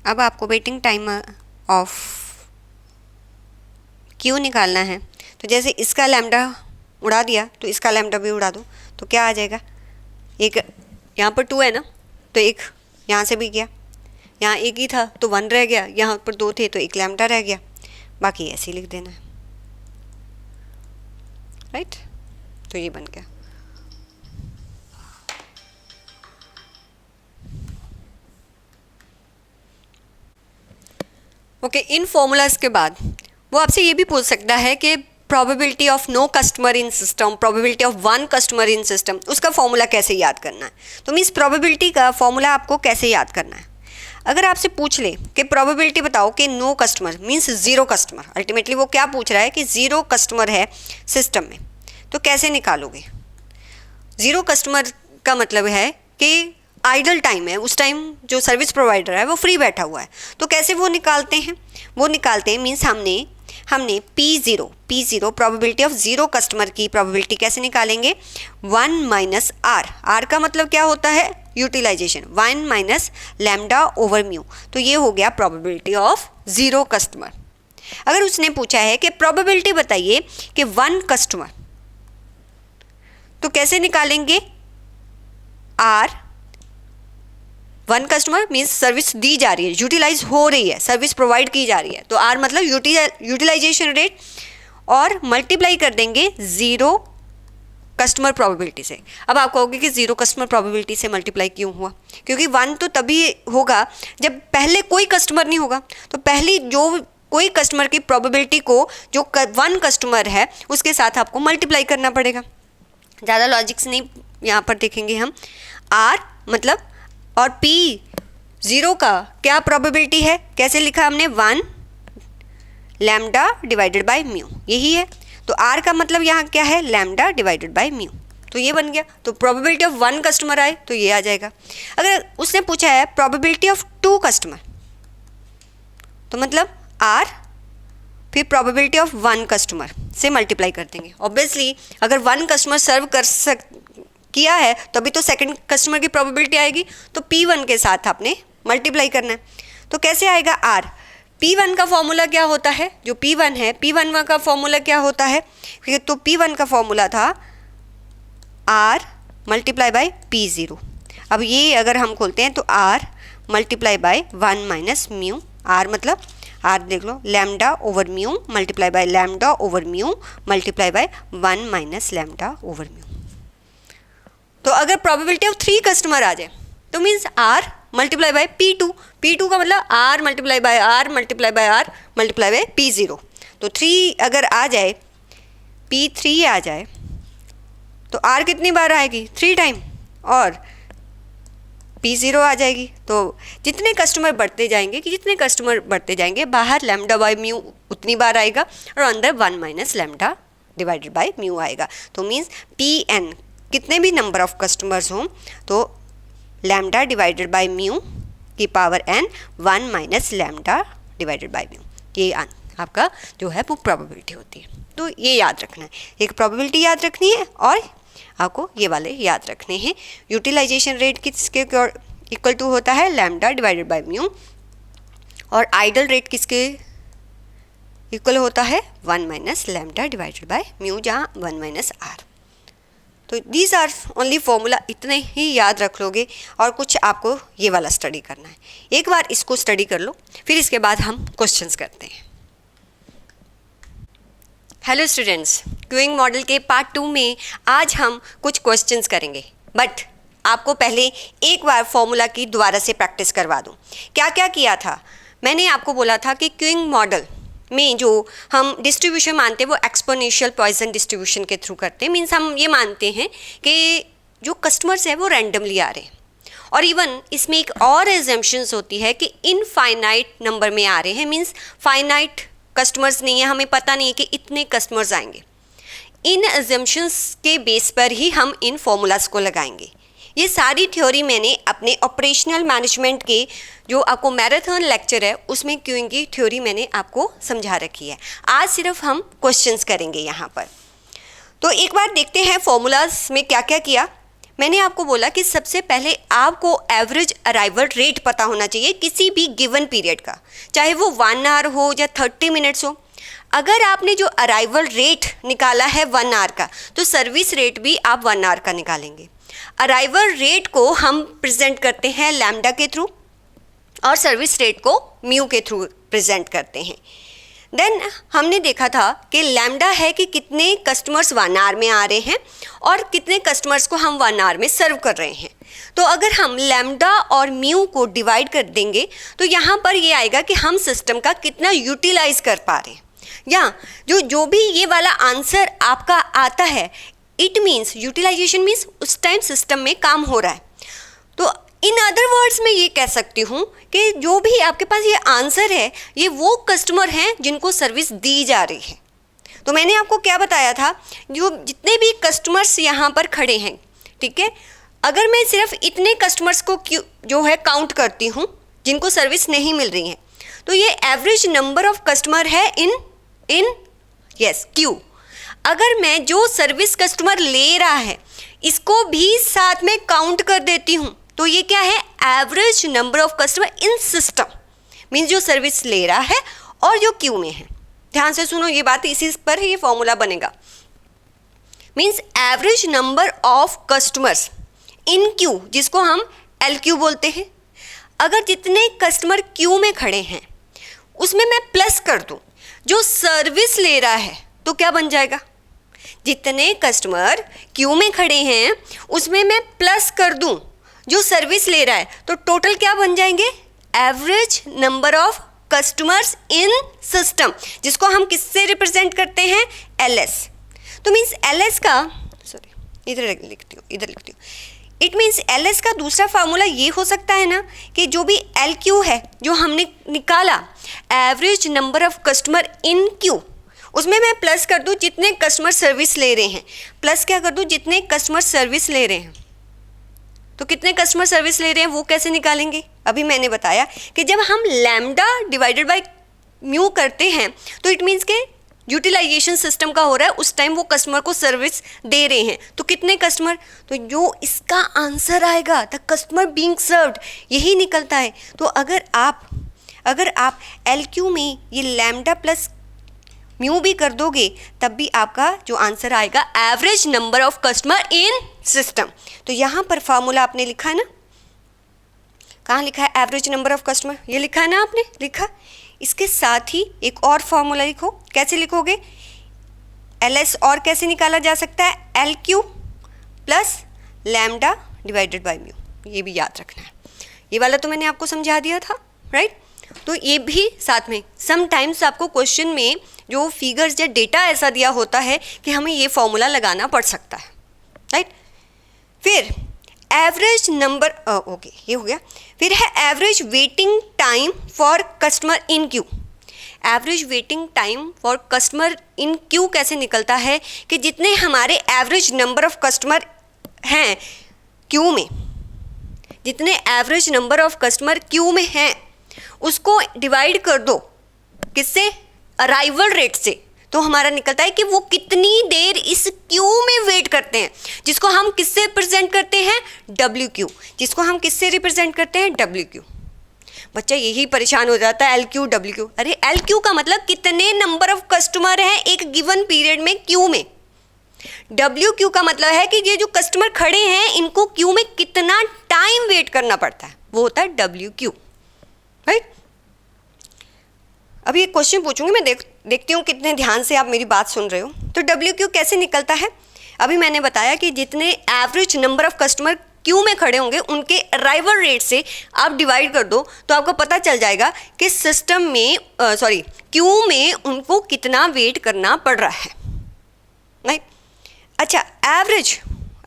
अब आपको वेटिंग टाइम ऑफ क्यू निकालना है, तो जैसे इसका लैम्डा उड़ा दिया तो इसका लैम्डा भी उड़ा दो, तो क्या आ जाएगा, एक यहाँ पर 2 है ना, तो एक यहाँ से भी गया, यहाँ एक ही था तो 1 रह गया, यहाँ पर 2 थे तो एक लैम्डा रह गया, बाकी ऐसे ही लिख देना है राइट। तो ये बन गया। ओके, इन फॉर्मूलाज के बाद वो आपसे ये भी पूछ सकता है कि probability of no customer in system, probability of 1 customer in system, उसका फॉर्मूला कैसे याद करना है। तो मीन्स प्रोबेबिलिटी का फॉर्मूला आपको कैसे याद करना है। अगर आपसे पूछ ले कि प्रोबेबिलिटी बताओ कि no customer means 0 customer, ultimately वो क्या पूछ रहा है कि 0 कस्टमर है सिस्टम में, तो कैसे निकालोगे। 0 कस्टमर का मतलब है कि आइडल टाइम है, उस टाइम जो सर्विस प्रोवाइडर है वो फ्री बैठा हुआ है, तो कैसे वो निकालते हैं, वो निकालते हैं मीन्स हमने P0 प्रोबेबिलिटी ऑफ 0 कस्टमर की प्रोबेबिलिटी कैसे निकालेंगे, 1 माइनस आर, आर का मतलब क्या होता है, utilization, 1 minus lambda over mu, तो ये हो गया प्रोबेबिलिटी ऑफ 0 कस्टमर। अगर उसने पूछा है कि प्रोबेबिलिटी बताइए कि 1 कस्टमर, तो कैसे निकालेंगे, आर 1 कस्टमर मीन्स सर्विस दी जा रही है, यूटिलाइज हो रही है, सर्विस प्रोवाइड की जा रही है, तो आर मतलब यूटिलाइजेशन रेट, और मल्टीप्लाई कर देंगे 0 कस्टमर प्रोबेबिलिटी से। अब आप कहोगे कि 0 कस्टमर प्रोबेबिलिटी से मल्टीप्लाई क्यों हुआ, क्योंकि 1 तो तभी होगा जब पहले कोई कस्टमर नहीं होगा, तो पहली जो कोई कस्टमर की प्रोबेबिलिटी को जो 1 कस्टमर है उसके साथ आपको मल्टीप्लाई करना पड़ेगा। ज़्यादा लॉजिक्स नहीं यहाँ पर देखेंगे हम, आर मतलब और P0 का क्या प्रोबेबिलिटी है, कैसे लिखा हमने, 1 लैम्डा डिवाइडेड बाय म्यू, यही है, तो R का मतलब यहाँ क्या है, लैम्डा डिवाइडेड बाय म्यू, तो ये बन गया। तो प्रोबेबिलिटी ऑफ 1 कस्टमर आए तो ये आ जाएगा। अगर उसने पूछा है प्रोबेबिलिटी ऑफ 2 कस्टमर, तो मतलब R फिर प्रोबेबिलिटी ऑफ 1 कस्टमर से मल्टीप्लाई कर देंगे। ऑब्वियसली अगर 1 कस्टमर सर्व किया है तभी तो सेकंड कस्टमर की प्रोबेबिलिटी आएगी, तो P1 के साथ आपने मल्टीप्लाई करना है। तो कैसे आएगा R, P1 का फॉर्मूला क्या होता है, जो P1 है P1 का फॉर्मूला क्या होता है, तो P1 का फॉर्मूला था R मल्टीप्लाई बाय P0। अब ये अगर हम खोलते हैं तो R multiply by 1 minus mu, R मतलब R देख लो, lambda over mu multiply by lambda over mu multiply by 1 minus lambda over mu. तो अगर प्रोबेबिलिटी ऑफ 3 कस्टमर आ जाए तो means R multiply bye P2 का मतलब R multiply bye R multiply bye R multiply bye P0। तो 3 अगर आ जाए, P3 आ जाए तो R कितनी बार आएगी, 3 टाइम, और P0 आ जाएगी। तो जितने कस्टमर बढ़ते जाएंगे बाहर लैम्डा बाय म्यू उतनी बार आएगा, और अंदर 1 minus lambda divided by mu आएगा। तो मीन्स Pn कितने भी नंबर ऑफ कस्टमर्स हों तो लैम्डा डिवाइडेड बाय म्यू की power n 1 minus lambda divided by mu, ये आपका जो है वो प्रोबेबिलिटी होती है। तो ये याद रखना है, एक प्रोबेबिलिटी याद रखनी है और आपको ये वाले याद रखने हैं। यूटिलाइजेशन रेट किसके इक्वल टू होता है, लैम्डा डिवाइडेड बाय म्यू, और आइडल रेट किसके इक्वल होता है, 1 minus lambda divided by mu, जहाँ 1 माइनस आर। तो दीज आर ओनली फॉर्मूला, इतने ही याद रख लोगे, और कुछ आपको ये वाला स्टडी करना है। एक बार इसको स्टडी कर लो, फिर इसके बाद हम क्वेश्चंस करते हैं। हेलो स्टूडेंट्स, क्यूइंग मॉडल के पार्ट 2 में आज हम कुछ क्वेश्चंस करेंगे, बट आपको पहले एक बार फॉर्मूला की दोबारा से प्रैक्टिस करवा दूँ। क्या क्या किया था, मैंने आपको बोला था कि क्यूइंग मॉडल में जो हम डिस्ट्रीब्यूशन मानते हैं वो एक्सपोनेंशियल पॉइसन डिस्ट्रीब्यूशन के थ्रू करते हैं। मीन्स हम ये मानते हैं कि जो कस्टमर्स हैं वो रैंडमली आ रहे हैं, और इवन इसमें एक और एजम्पशंस होती है कि इनफाइनाइट नंबर में आ रहे हैं, मीन्स फाइनाइट कस्टमर्स नहीं है, हमें पता नहीं है कि इतने कस्टमर्स आएंगे। इन एजम्पशंस के बेस पर ही हम इन फॉर्मूलाज को लगाएंगे। ये सारी थ्योरी मैंने अपने ऑपरेशनल मैनेजमेंट के जो आपको मैराथन लेक्चर है उसमें क्यूइंग की थ्योरी मैंने आपको समझा रखी है। आज सिर्फ हम क्वेश्चंस करेंगे यहाँ पर। तो एक बार देखते हैं फॉर्मूलाज में क्या क्या किया। मैंने आपको बोला कि सबसे पहले आपको एवरेज अराइवल रेट पता होना चाहिए किसी भी गिवन पीरियड का, चाहे वो 1 आवर हो या 30 मिनट्स हो। अगर आपने जो अराइवल रेट निकाला है 1 आवर का, तो सर्विस रेट भी आप 1 आवर का निकालेंगे। अराइवल रेट को हम प्रेजेंट करते हैं लैम्डा के थ्रू और सर्विस रेट को म्यू के थ्रू प्रेजेंट करते हैं। देन हमने देखा था कि लैम्डा है कि कितने कस्टमर्स 1 आवर में आ रहे हैं और कितने कस्टमर्स को हम 1 आवर में सर्व कर रहे हैं। तो अगर हम लैम्डा और म्यू को डिवाइड कर देंगे तो यहाँ पर ये आएगा कि हम सिस्टम का कितना यूटिलाइज कर पा रहे हैं, या जो भी ये वाला आंसर आपका आता है, इट मीन्स यूटिलाइजेशन मीन्स उस टाइम सिस्टम में काम हो रहा है। तो इन अदर वर्ड्स में ये कह सकती हूँ कि जो भी आपके पास ये आंसर है, ये वो कस्टमर हैं जिनको सर्विस दी जा रही है। तो मैंने आपको क्या बताया था, जो जितने भी कस्टमर्स यहाँ पर खड़े हैं, ठीक है, अगर मैं सिर्फ इतने कस्टमर्स को जो है काउंट करती हूँ जिनको सर्विस नहीं मिल रही है, तो ये एवरेज नंबर ऑफ कस्टमर है इन यस क्यू। अगर मैं जो सर्विस कस्टमर ले रहा है इसको भी साथ में काउंट कर देती हूँ, तो ये क्या है, average number of customer in system, means जो सर्विस ले रहा है और जो क्यू में है। ध्यान से सुनो ये बात, इसी पर ये फॉर्मूला बनेगा। Means average number of customers in Q, जिसको हम एल क्यू बोलते हैं। अगर जितने कस्टमर क्यू में खड़े हैं उसमें मैं प्लस कर दूं जो सर्विस ले रहा है, तो क्या बन जाएगा, जितने कस्टमर क्यू में खड़े हैं उसमें मैं प्लस कर दूं जो सर्विस ले रहा है, तो टोटल क्या बन जाएंगे, average number of customers in system, जिसको हम किससे रिप्रेजेंट करते हैं, एलएस। तो मीन्स एलएस का, सॉरी इधर लिखती हूँ, इट मीन्स एलएस का दूसरा फार्मूला ये हो सकता है ना कि जो भी एल क्यू है जो हमने निकाला, average number of customer in Q, उसमें मैं प्लस कर दूं जितने कस्टमर सर्विस ले रहे हैं, प्लस क्या कर दूं, जितने कस्टमर सर्विस ले रहे हैं। तो कितने कस्टमर सर्विस ले रहे हैं वो कैसे निकालेंगे, अभी मैंने बताया कि जब हम लैम्डा डिवाइडेड बाय म्यू करते हैं तो इट मीन्स के यूटिलाइजेशन सिस्टम का हो रहा है, उस टाइम वो कस्टमर को सर्विस दे रहे हैं। तो कितने कस्टमर, तो जो इसका आंसर आएगा द कस्टमर बीइंग सर्व्ड, यही निकलता है। तो अगर आप एल क्यू में ये लैम्डा प्लस म्यू भी कर दोगे तब भी आपका जो आंसर आएगा average number of customer in system. तो यहाँ पर फार्मूला आपने लिखा है ना, कहाँ लिखा है, एवरेज नंबर ऑफ कस्टमर, ये लिखा है ना, आपने लिखा। इसके साथ ही एक और फार्मूला लिखो, कैसे लिखोगे, एल एस और कैसे निकाला जा सकता है, L Q plus lambda divided by mu, ये भी याद रखना है। ये वाला तो मैंने आपको समझा दिया था, राइट। तो ये भी साथ में, समटाइम्स आपको क्वेश्चन में जो फिगर्स या डेटा ऐसा दिया होता है कि हमें ये फॉर्मूला लगाना पड़ सकता है, राइट। फिर एवरेज नंबर, ओके ये हो गया। फिर है average waiting time for customer in Q. Average waiting time for customer in Q कैसे निकलता है कि जितने हमारे एवरेज नंबर ऑफ कस्टमर हैं क्यू में, जितने average number of customer Q में हैं उसको डिवाइड कर दो किससे, अराइवल रेट से, तो हमारा निकलता है कि वो कितनी देर इस क्यू में वेट करते हैं, जिसको हम किससे रिप्रेजेंट करते हैं, डब्ल्यू क्यू, जिसको हम किससे रिप्रेजेंट करते हैं, डब्ल्यू क्यू। बच्चा यही परेशान हो जाता है, एल क्यू डब्ल्यू क्यू, अरे एल क्यू का मतलब कितने नंबर ऑफ कस्टमर हैं एक गिवन पीरियड में क्यू में, डब्ल्यू क्यू का मतलब है कि ये जो कस्टमर खड़े हैं इनको क्यू में कितना टाइम वेट करना पड़ता है, वो होता है डब्ल्यू क्यू, राइट। अभी एक क्वेश्चन पूछूंगी मैं, देखती हूँ कितने ध्यान से आप मेरी बात सुन रहे हो। तो डब्ल्यू क्यू कैसे निकलता है, अभी मैंने बताया कि जितने average number of customer Q में खड़े होंगे उनके अराइवल रेट से आप डिवाइड कर दो तो आपको पता चल जाएगा कि सिस्टम में क्यू में उनको कितना वेट करना पड़ रहा है, राइट। अच्छा, एवरेज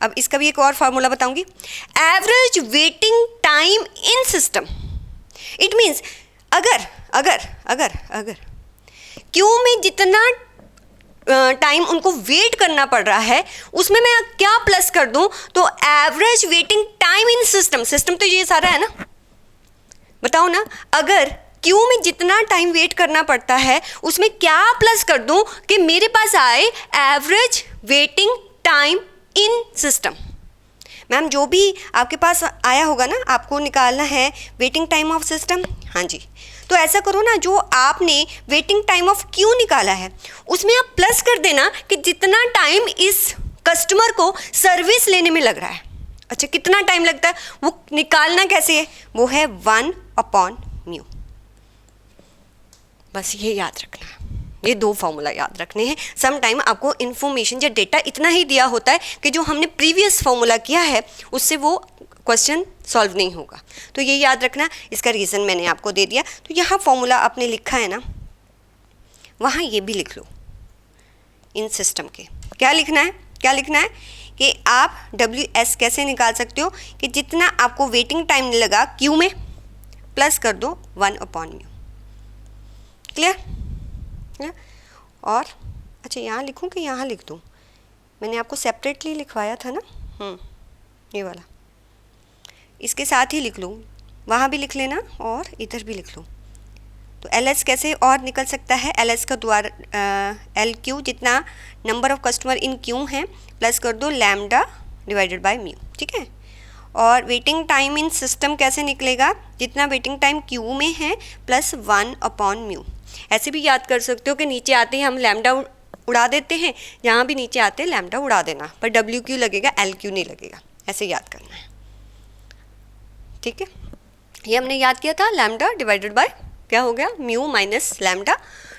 अब इसका भी एक और फार्मूला बताऊंगी, average waiting time in system. It means अगर अगर अगर अगर क्यू में जितना टाइम उनको वेट करना पड़ रहा है उसमें मैं क्या प्लस कर दूं, तो average waiting time in system, system तो ये सारा है ना, बताओ ना, अगर क्यू में जितना टाइम वेट करना पड़ता है उसमें क्या प्लस कर दूं कि मेरे पास आए average waiting time in system. Ma'am जो भी आपके पास आया होगा ना, आपको निकालना है वेटिंग टाइम ऑफ सिस्टम। हाँ जी, तो ऐसा करो ना, जो आपने वेटिंग टाइम ऑफ क्यू निकाला है उसमें आप प्लस कर देना कि जितना टाइम इस कस्टमर को सर्विस लेने में लग रहा है। अच्छा, कितना टाइम लगता है वो निकालना कैसे है, वो है 1/μ। बस ये याद रखना है, ये 2 फॉर्मूला याद रखने हैं। सम टाइम आपको इन्फॉर्मेशन या डेटा इतना ही दिया होता है कि जो हमने प्रीवियस फॉर्मूला किया है उससे वो क्वेश्चन सॉल्व नहीं होगा, तो ये याद रखना। इसका रीज़न मैंने आपको दे दिया। तो यहाँ फॉर्मूला आपने लिखा है ना, वहाँ ये भी लिख लो इन सिस्टम के। क्या लिखना है, क्या लिखना है कि आप WS कैसे निकाल सकते हो कि जितना आपको वेटिंग टाइम लगा क्यू में प्लस कर दो 1/μ। क्लियर? और अच्छा, यहाँ लिखूँ कि यहाँ लिख दूँ? मैंने आपको सेपरेटली लिखवाया था ना, ये वाला, इसके साथ ही लिख लूँ, वहाँ भी लिख लेना और इधर भी लिख लूँ। तो LS कैसे और निकल सकता है, LS का द्वारा LQ जितना number of customer in Q हैं प्लस कर दो लैम्डा डिवाइडेड बाय म्यू, ठीक है। और वेटिंग टाइम इन सिस्टम कैसे निकलेगा, जितना वेटिंग टाइम क्यू में है प्लस 1/μ। ऐसे भी याद कर सकते हो कि नीचे आते ही हम लैम्डा उड़ा देते हैं, यहाँ भी नीचे आते हैं लैम्डा उड़ा देना, पर WQ लगेगा, LQ नहीं लगेगा, ऐसे याद करना है, ठीक है। ये हमने याद किया था, लैम्डा डिवाइडेड बाय क्या हो गया, म्यू माइनस लैम्डा।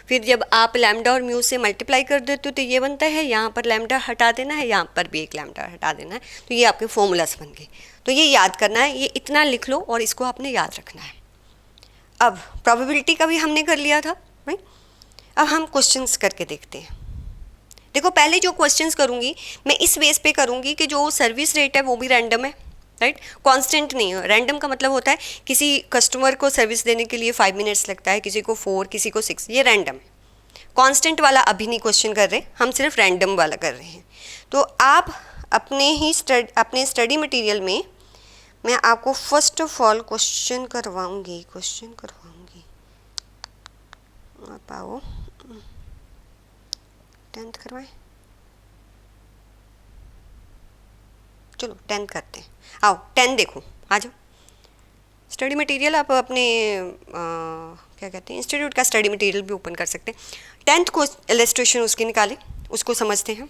फिर जब आप लैम्डा और म्यू से मल्टीप्लाई कर देते हो तो ये बनता है, यहाँ पर लैम्डा हटा देना है, यहाँ पर भी एक लैम्डा हटा देना है, तो ये आपके फॉर्मूलास बन गए। तो ये याद करना है, ये इतना लिख लो और इसको आपने याद रखना है। अब प्रोबेबिलिटी का भी हमने कर लिया था, राइट। अब हम क्वेश्चंस करके देखते हैं। देखो, पहले जो क्वेश्चंस करूँगी मैं इस बेस पे करूँगी कि जो सर्विस रेट है वो भी रैंडम है, राइट, कांस्टेंट नहीं है। रैंडम का मतलब होता है किसी कस्टमर को सर्विस देने के लिए 5 मिनट्स लगता है, किसी को 4, किसी को 6, ये रैंडम है। कांस्टेंट वाला अभी नहीं क्वेश्चन कर रहे, हम सिर्फ रैंडम वाला कर रहे हैं। तो आप अपने स्टडी मटेरियल में मैं आपको फर्स्ट ऑफ ऑल क्वेश्चन करवाऊंगी। आप आओ, 10th करवाएं, चलो 10th करते हैं। आओ 10 देखो, आ जाओ। स्टडी मटेरियल आप अपने क्या कहते हैं, इंस्टीट्यूट का स्टडी मटेरियल भी ओपन कर सकते हैं। 10th को इलस्ट्रेशन उसकी निकाले, उसको समझते हैं।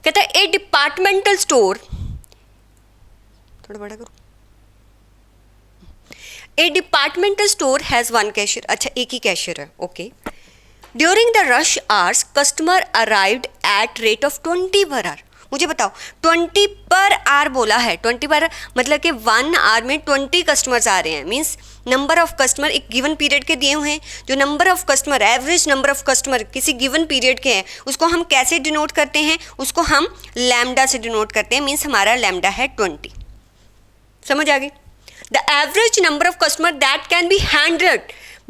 कहता है ए डिपार्टमेंटल स्टोर, थोड़ा बड़ा करो, ए डिपार्टमेंटल स्टोर हैज़ 1 कैशियर। अच्छा, एक ही कैशियर है, okay. During the rush hours customer arrived at rate of 20 per hour. मुझे बताओ, 20 पर आवर बोला है, 20 पर मतलब कि 1 आवर में 20 कस्टमर्स आ रहे हैं, मीन्स नंबर ऑफ कस्टमर एक गिवन पीरियड के दिए हुए हैं। जो number of customer, average number of customer किसी गिवन पीरियड के हैं, उसको हम कैसे डिनोट करते हैं, उसको हम लैम्डा से डिनोट करते हैं, मीन्स हमारा लैम्डा है 20। समझ आ गई? The average number of customer that can be handled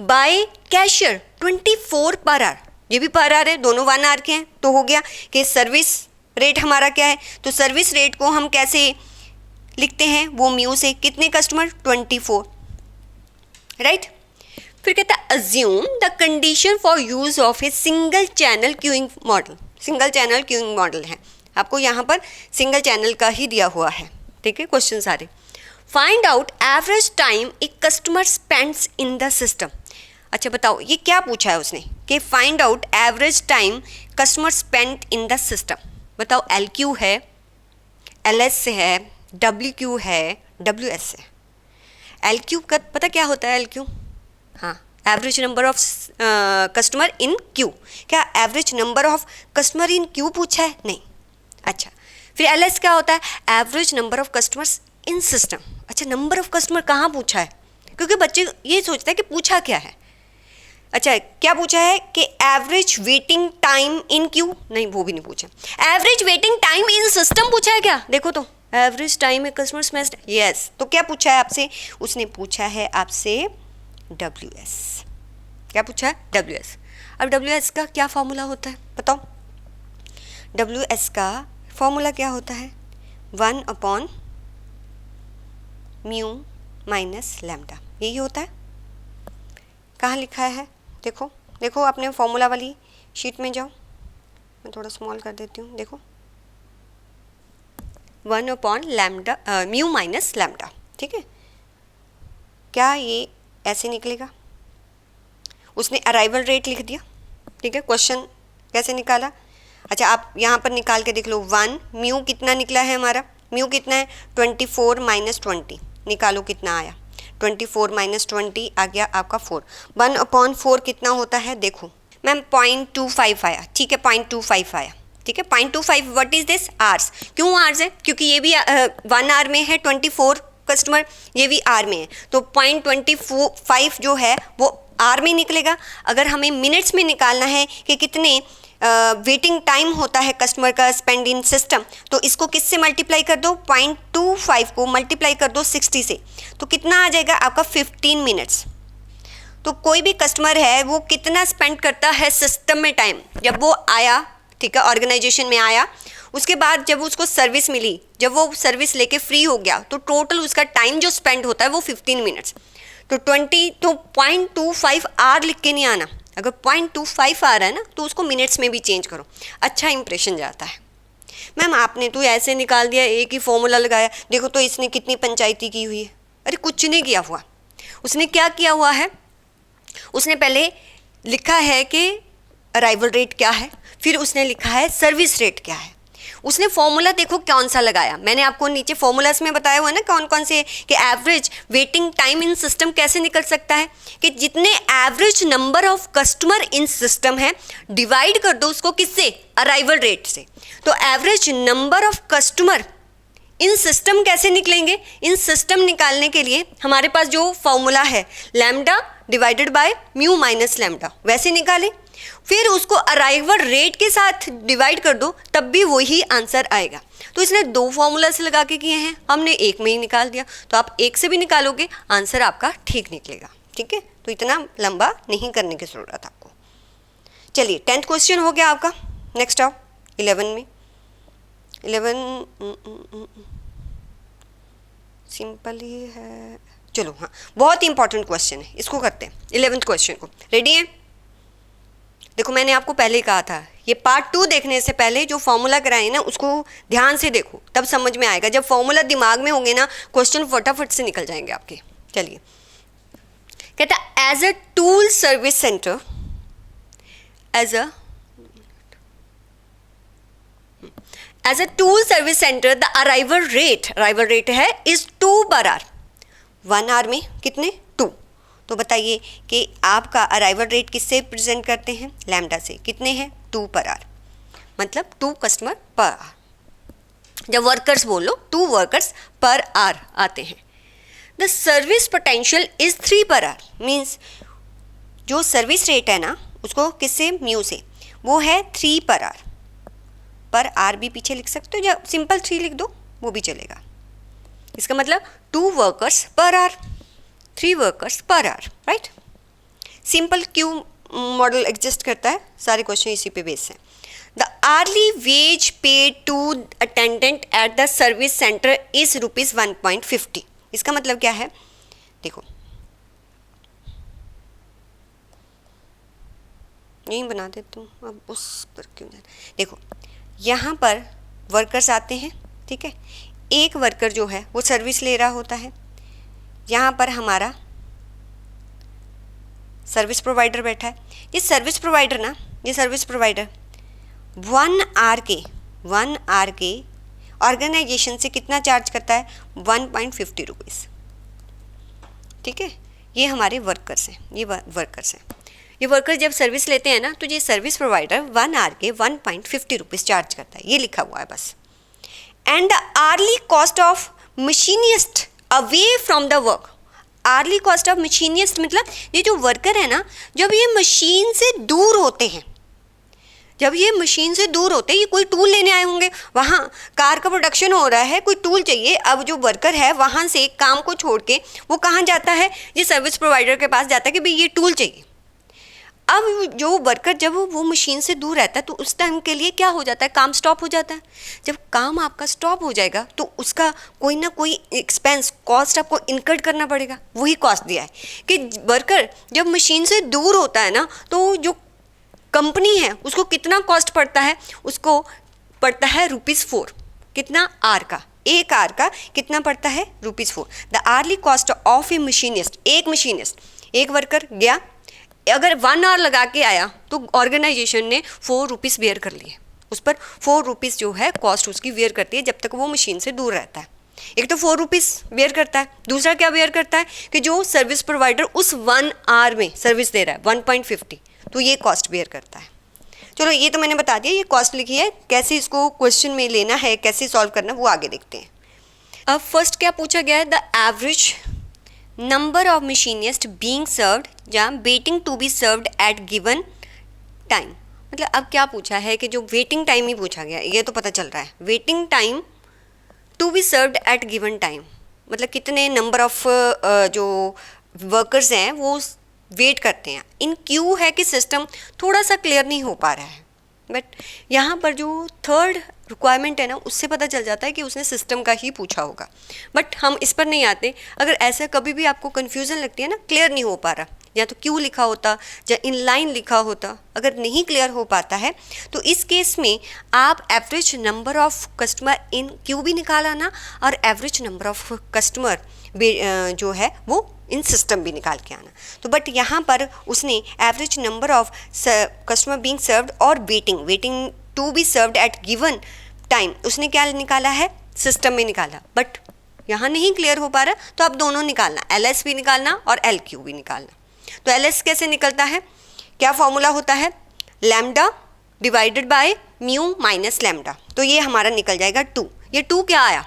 by cashier 24 per hour. ये भी पर आवर है, दोनों 1 आवर के हैं, तो हो गया कि सर्विस रेट हमारा क्या है। तो सर्विस रेट को हम कैसे लिखते हैं, वो म्यू से, कितने कस्टमर 24, राइट। फिर कहता है assume the condition for use of a single channel queuing model. Single channel queuing model है, आपको यहाँ पर सिंगल चैनल का ही दिया हुआ है, ठीक है। क्वेश्चन सारे, find out average time a customer spends in the system. अच्छा बताओ, ये क्या पूछा है उसने कि find out average time customer spend in the system. बताओ, LQ है, LS है, WQ है, WS है। LQ का पता क्या होता है, LQ, हाँ, average number of customer in queue. क्या average number of customer in queue पूछा है? नहीं। अच्छा, फिर LS क्या होता है, average number of customers in system. अच्छा, नंबर ऑफ कस्टमर कहाँ पूछा है, क्योंकि बच्चे ये सोचते हैं कि पूछा क्या है। अच्छा क्या पूछा है कि average waiting time in Q, नहीं वो भी नहीं पूछा। Average waiting time in system पूछा है क्या, देखो तो एवरेज टाइम है कस्टमर स्मेस्ट, यस। तो क्या पूछा है आपसे, उसने पूछा है आपसे WS, क्या पूछा है WS। अब WS का क्या फॉर्मूला होता है बताओ, WS का फॉर्मूला क्या होता है, 1/μ माइनस लैम्डा, यही होता है। कहाँ लिखा है, देखो देखो अपने फॉर्मूला वाली शीट में जाओ, मैं थोड़ा स्मॉल कर देती हूँ, देखो 1/μ माइनस लैम्डा, ठीक है। क्या ये ऐसे निकलेगा, उसने अराइवल रेट लिख दिया, ठीक है। क्वेश्चन कैसे निकाला, अच्छा आप यहाँ पर निकाल के देख लो, 1 म्यू कितना निकला है हमारा, म्यू कितना है 24 माइनस 20, निकालो कितना आया, 24 माइनस 20 आ गया आपका 4। 1/4 कितना होता है, देखो मैम 0.25 आया, ठीक है 0.25 आया, ठीक है 0.25। व्हाट इज दिस, आर्स, क्यों आर्स है, क्योंकि ये भी 1 आर में है 24 कस्टमर, ये भी आर में है, तो 0.25 जो है वो आर में निकलेगा। अगर हमें मिनट्स में निकालना है कि कितने वेटिंग टाइम होता है कस्टमर का स्पेंड इन सिस्टम, तो इसको किससे मल्टीप्लाई कर दो, 0.25 को मल्टीप्लाई कर दो 60 से, तो कितना आ जाएगा आपका 15 मिनट्स। तो कोई भी कस्टमर है वो कितना स्पेंड करता है सिस्टम में टाइम, जब वो आया, ठीक है, ऑर्गेनाइजेशन में आया, उसके बाद जब उसको सर्विस मिली, जब वो सर्विस लेके फ्री हो गया, तो टोटल उसका टाइम जो स्पेंड होता है वो 15 मिनट्स। तो 0.25 आर लिख के नहीं आना, अगर 0.25 आ रहा है ना तो उसको मिनट्स में भी चेंज करो, अच्छा इंप्रेशन जाता है। मैम आपने तो ऐसे निकाल दिया, एक ही फॉर्मूला लगाया, देखो तो इसने कितनी पंचायती की हुई है। अरे कुछ नहीं किया हुआ, उसने क्या किया हुआ है, उसने पहले लिखा है कि अराइवल रेट क्या है, फिर उसने लिखा है सर्विस रेट क्या है। उसने फॉर्मूला देखो कौन सा लगाया, मैंने आपको नीचे फॉर्मूलास में बताया हुआ है ना कौन कौन से, कि average waiting time in system कैसे निकल सकता है, कि जितने average number of customer in system है डिवाइड कर दो उसको किससे, अराइवल रेट से। तो average number of customer in system कैसे निकलेंगे, इन सिस्टम निकालने के लिए हमारे पास जो फॉर्मूला है lambda divided by mu minus lambda, वैसे निकालें, फिर उसको अराइवल रेट के साथ डिवाइड कर दो, तब भी वही आंसर आएगा। तो इसने 2 फॉर्मूला से लगा के किए हैं, हमने एक में ही निकाल दिया, तो आप एक से भी निकालोगे आंसर आपका ठीक निकलेगा, ठीक है। तो इतना लंबा नहीं करने की ज़रूरत आपको। चलिए 10th क्वेश्चन हो गया आपका, नेक्स्ट आओ 11 में। 11 सिंपल ही है, चलो हाँ बहुत ही इंपॉर्टेंट क्वेश्चन है, इसको करते हैं 11th क्वेश्चन को। रेडी है, देखो मैंने आपको पहले ही कहा था, ये पार्ट 2 देखने से पहले जो फॉर्मूला कराए ना उसको ध्यान से देखो, तब समझ में आएगा। जब फॉर्मूला दिमाग में होंगे ना क्वेश्चन फटाफट से निकल जाएंगे आपके। चलिए कहता है as a tool service centre, as a tool service centre the arrival rate है इज 2 पर आर, 1 आर में कितने 2। तो बताइए कि आपका अराइवल रेट किससे प्रेजेंट करते हैं, लैम्डा से, कितने हैं 2 पर आर, मतलब 2 कस्टमर पर आर। जब वर्कर्स बोलो 2 वर्कर्स पर आर आते हैं। द सर्विस पोटेंशियल इज 3 पर आर, मीन्स जो सर्विस रेट है ना उसको किससे, म्यू से, वो है 3 पर आर। पर आर भी पीछे लिख सकते हो, या सिंपल 3 लिख दो वो भी चलेगा। इसका मतलब 2 workers per hour, 3 workers per hour, right. Simple queue model exist करता है, सारे क्वेश्चन इसी पे बेस हैं। The hourly wage paid to attendant at the service centre is ₹1.50। इसका मतलब क्या है, देखो यही बना देती हूँ, अब उस पर क्यों जाना। देखो यहाँ पर वर्कर्स आते हैं, ठीक है, एक वर्कर जो है वो सर्विस ले रहा होता है, यहाँ पर हमारा सर्विस प्रोवाइडर बैठा है। ये सर्विस प्रोवाइडर 1 आर के ऑर्गेनाइजेशन से कितना चार्ज करता है, 1.50 रुपीज़, ठीक है। ये हमारे वर्कर्स हैं, ये वर्कर्स हैं। ये वर्कर जब सर्विस लेते हैं ना तो ये सर्विस प्रोवाइडर 1 आर के 1.50 रुपीज़ चार्ज करता है, ये लिखा हुआ है बस। And the hourly cost of machinist away from the work, hourly cost of machinist मतलब ये जो वर्कर है ना, जब ये मशीन से दूर होते हैं, जब ये मशीन से दूर होते हैं, ये कोई टूल लेने आए होंगे, वहाँ कार का प्रोडक्शन हो रहा है, कोई टूल चाहिए, अब जो वर्कर है वहाँ से काम को छोड़ के वो कहाँ जाता है, ये सर्विस प्रोवाइडर के पास जाता है कि भाई ये टूल चाहिए। अब जो वर्कर जब वो मशीन से दूर रहता है तो उस टाइम के लिए क्या हो जाता है, काम स्टॉप हो जाता है। जब काम आपका स्टॉप हो जाएगा तो उसका कोई ना कोई एक्सपेंस कॉस्ट आपको इनकर्ड करना पड़ेगा। वही कॉस्ट दिया है कि वर्कर जब मशीन से दूर होता है ना, तो जो कंपनी है उसको कितना कॉस्ट पड़ता है, उसको पड़ता है ₹4। कितना, आर का, एक आर का कितना पड़ता है, ₹4। The hourly cost of a machinist, एक मशीनिस्ट, एक वर्कर गया, अगर 1 आवर लगा के आया तो ऑर्गेनाइजेशन ने ₹4 बेयर कर लिए, उस पर ₹4 जो है कॉस्ट उसकी बेयर करती है जब तक वो मशीन से दूर रहता है। एक तो ₹4 बेयर करता है, दूसरा क्या बेयर करता है कि जो सर्विस प्रोवाइडर उस 1 आवर में सर्विस दे रहा है 1.50, तो ये कॉस्ट बेयर करता है। चलो ये तो मैंने बता दिया, ये कॉस्ट लिखी है, कैसे इसको क्वेश्चन में लेना है, कैसे सॉल्व करना, वो आगे देखते हैं। अब फर्स्ट क्या पूछा गया है, the average number of machinist being served या waiting to be served at given time. मतलब अब क्या पूछा है कि जो वेटिंग टाइम ही पूछा गया, ये तो पता चल रहा है, waiting time to be served at given time, मतलब कितने नंबर ऑफ जो वर्कर्स हैं वो वेट करते हैं। इन क्यू है कि सिस्टम थोड़ा सा क्लियर नहीं हो पा रहा है, बट यहाँ पर जो थर्ड रिक्वायरमेंट है ना, उससे पता चल जाता है कि उसने सिस्टम का ही पूछा होगा, बट हम इस पर नहीं आते। अगर ऐसा कभी भी आपको कन्फ्यूज़न लगती है ना, क्लियर नहीं हो पा रहा, या तो क्यू लिखा होता या इन लाइन लिखा होता, अगर नहीं क्लियर हो पाता है तो इस केस में आप average number of customer in Q भी निकाल आना और एवरेज नंबर ऑफ कस्टमर जो है वो इन सिस्टम भी निकाल के आना। तो बट यहाँ पर उसने average number of customer being served और waiting to be served at given time, उसने क्या निकाला है, सिस्टम में निकाला, बट यहाँ नहीं क्लियर हो पा रहा तो आप दोनों निकालना, LS भी निकालना और LQ भी निकालना। तो LS कैसे निकलता है, क्या फॉर्मूला होता है, lambda divided by mu minus lambda, तो ये हमारा निकल जाएगा 2। ये 2 क्या आया,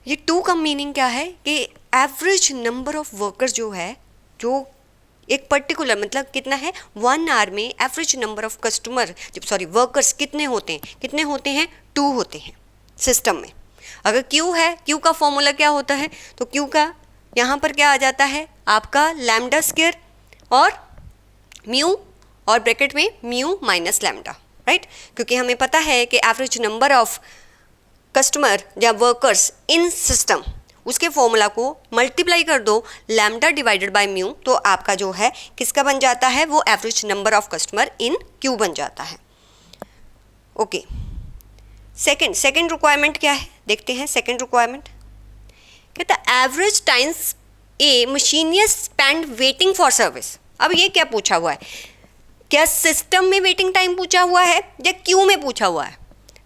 ये 2 का मीनिंग क्या है कि एवरेज नंबर ऑफ वर्कर्स जो है, जो एक पर्टिकुलर मतलब कितना है, 1 आवर में average number of customer workers कितने होते हैं 2 होते हैं सिस्टम में। अगर Q है, Q का फॉर्मूला क्या होता है, तो Q का यहाँ पर क्या आ जाता है आपका लैम्डा स्क्वायर और म्यू और ब्रैकेट में म्यू माइनस लैम्डा, राइट, क्योंकि हमें पता है कि एवरेज नंबर ऑफ कस्टमर या वर्कर्स इन सिस्टम, उसके फॉर्मूला को मल्टीप्लाई कर दो लैम्डा डिवाइडेड बाय म्यू, तो आपका जो है किसका बन जाता है, वो average number of customer in Q बन जाता है। ओके, सेकंड रिक्वायरमेंट क्या है, देखते हैं। सेकंड रिक्वायरमेंट कहता है average times A machinist spend waiting for service. अब ये क्या पूछा हुआ है, क्या सिस्टम में वेटिंग टाइम पूछा हुआ है या क्यू में पूछा हुआ है।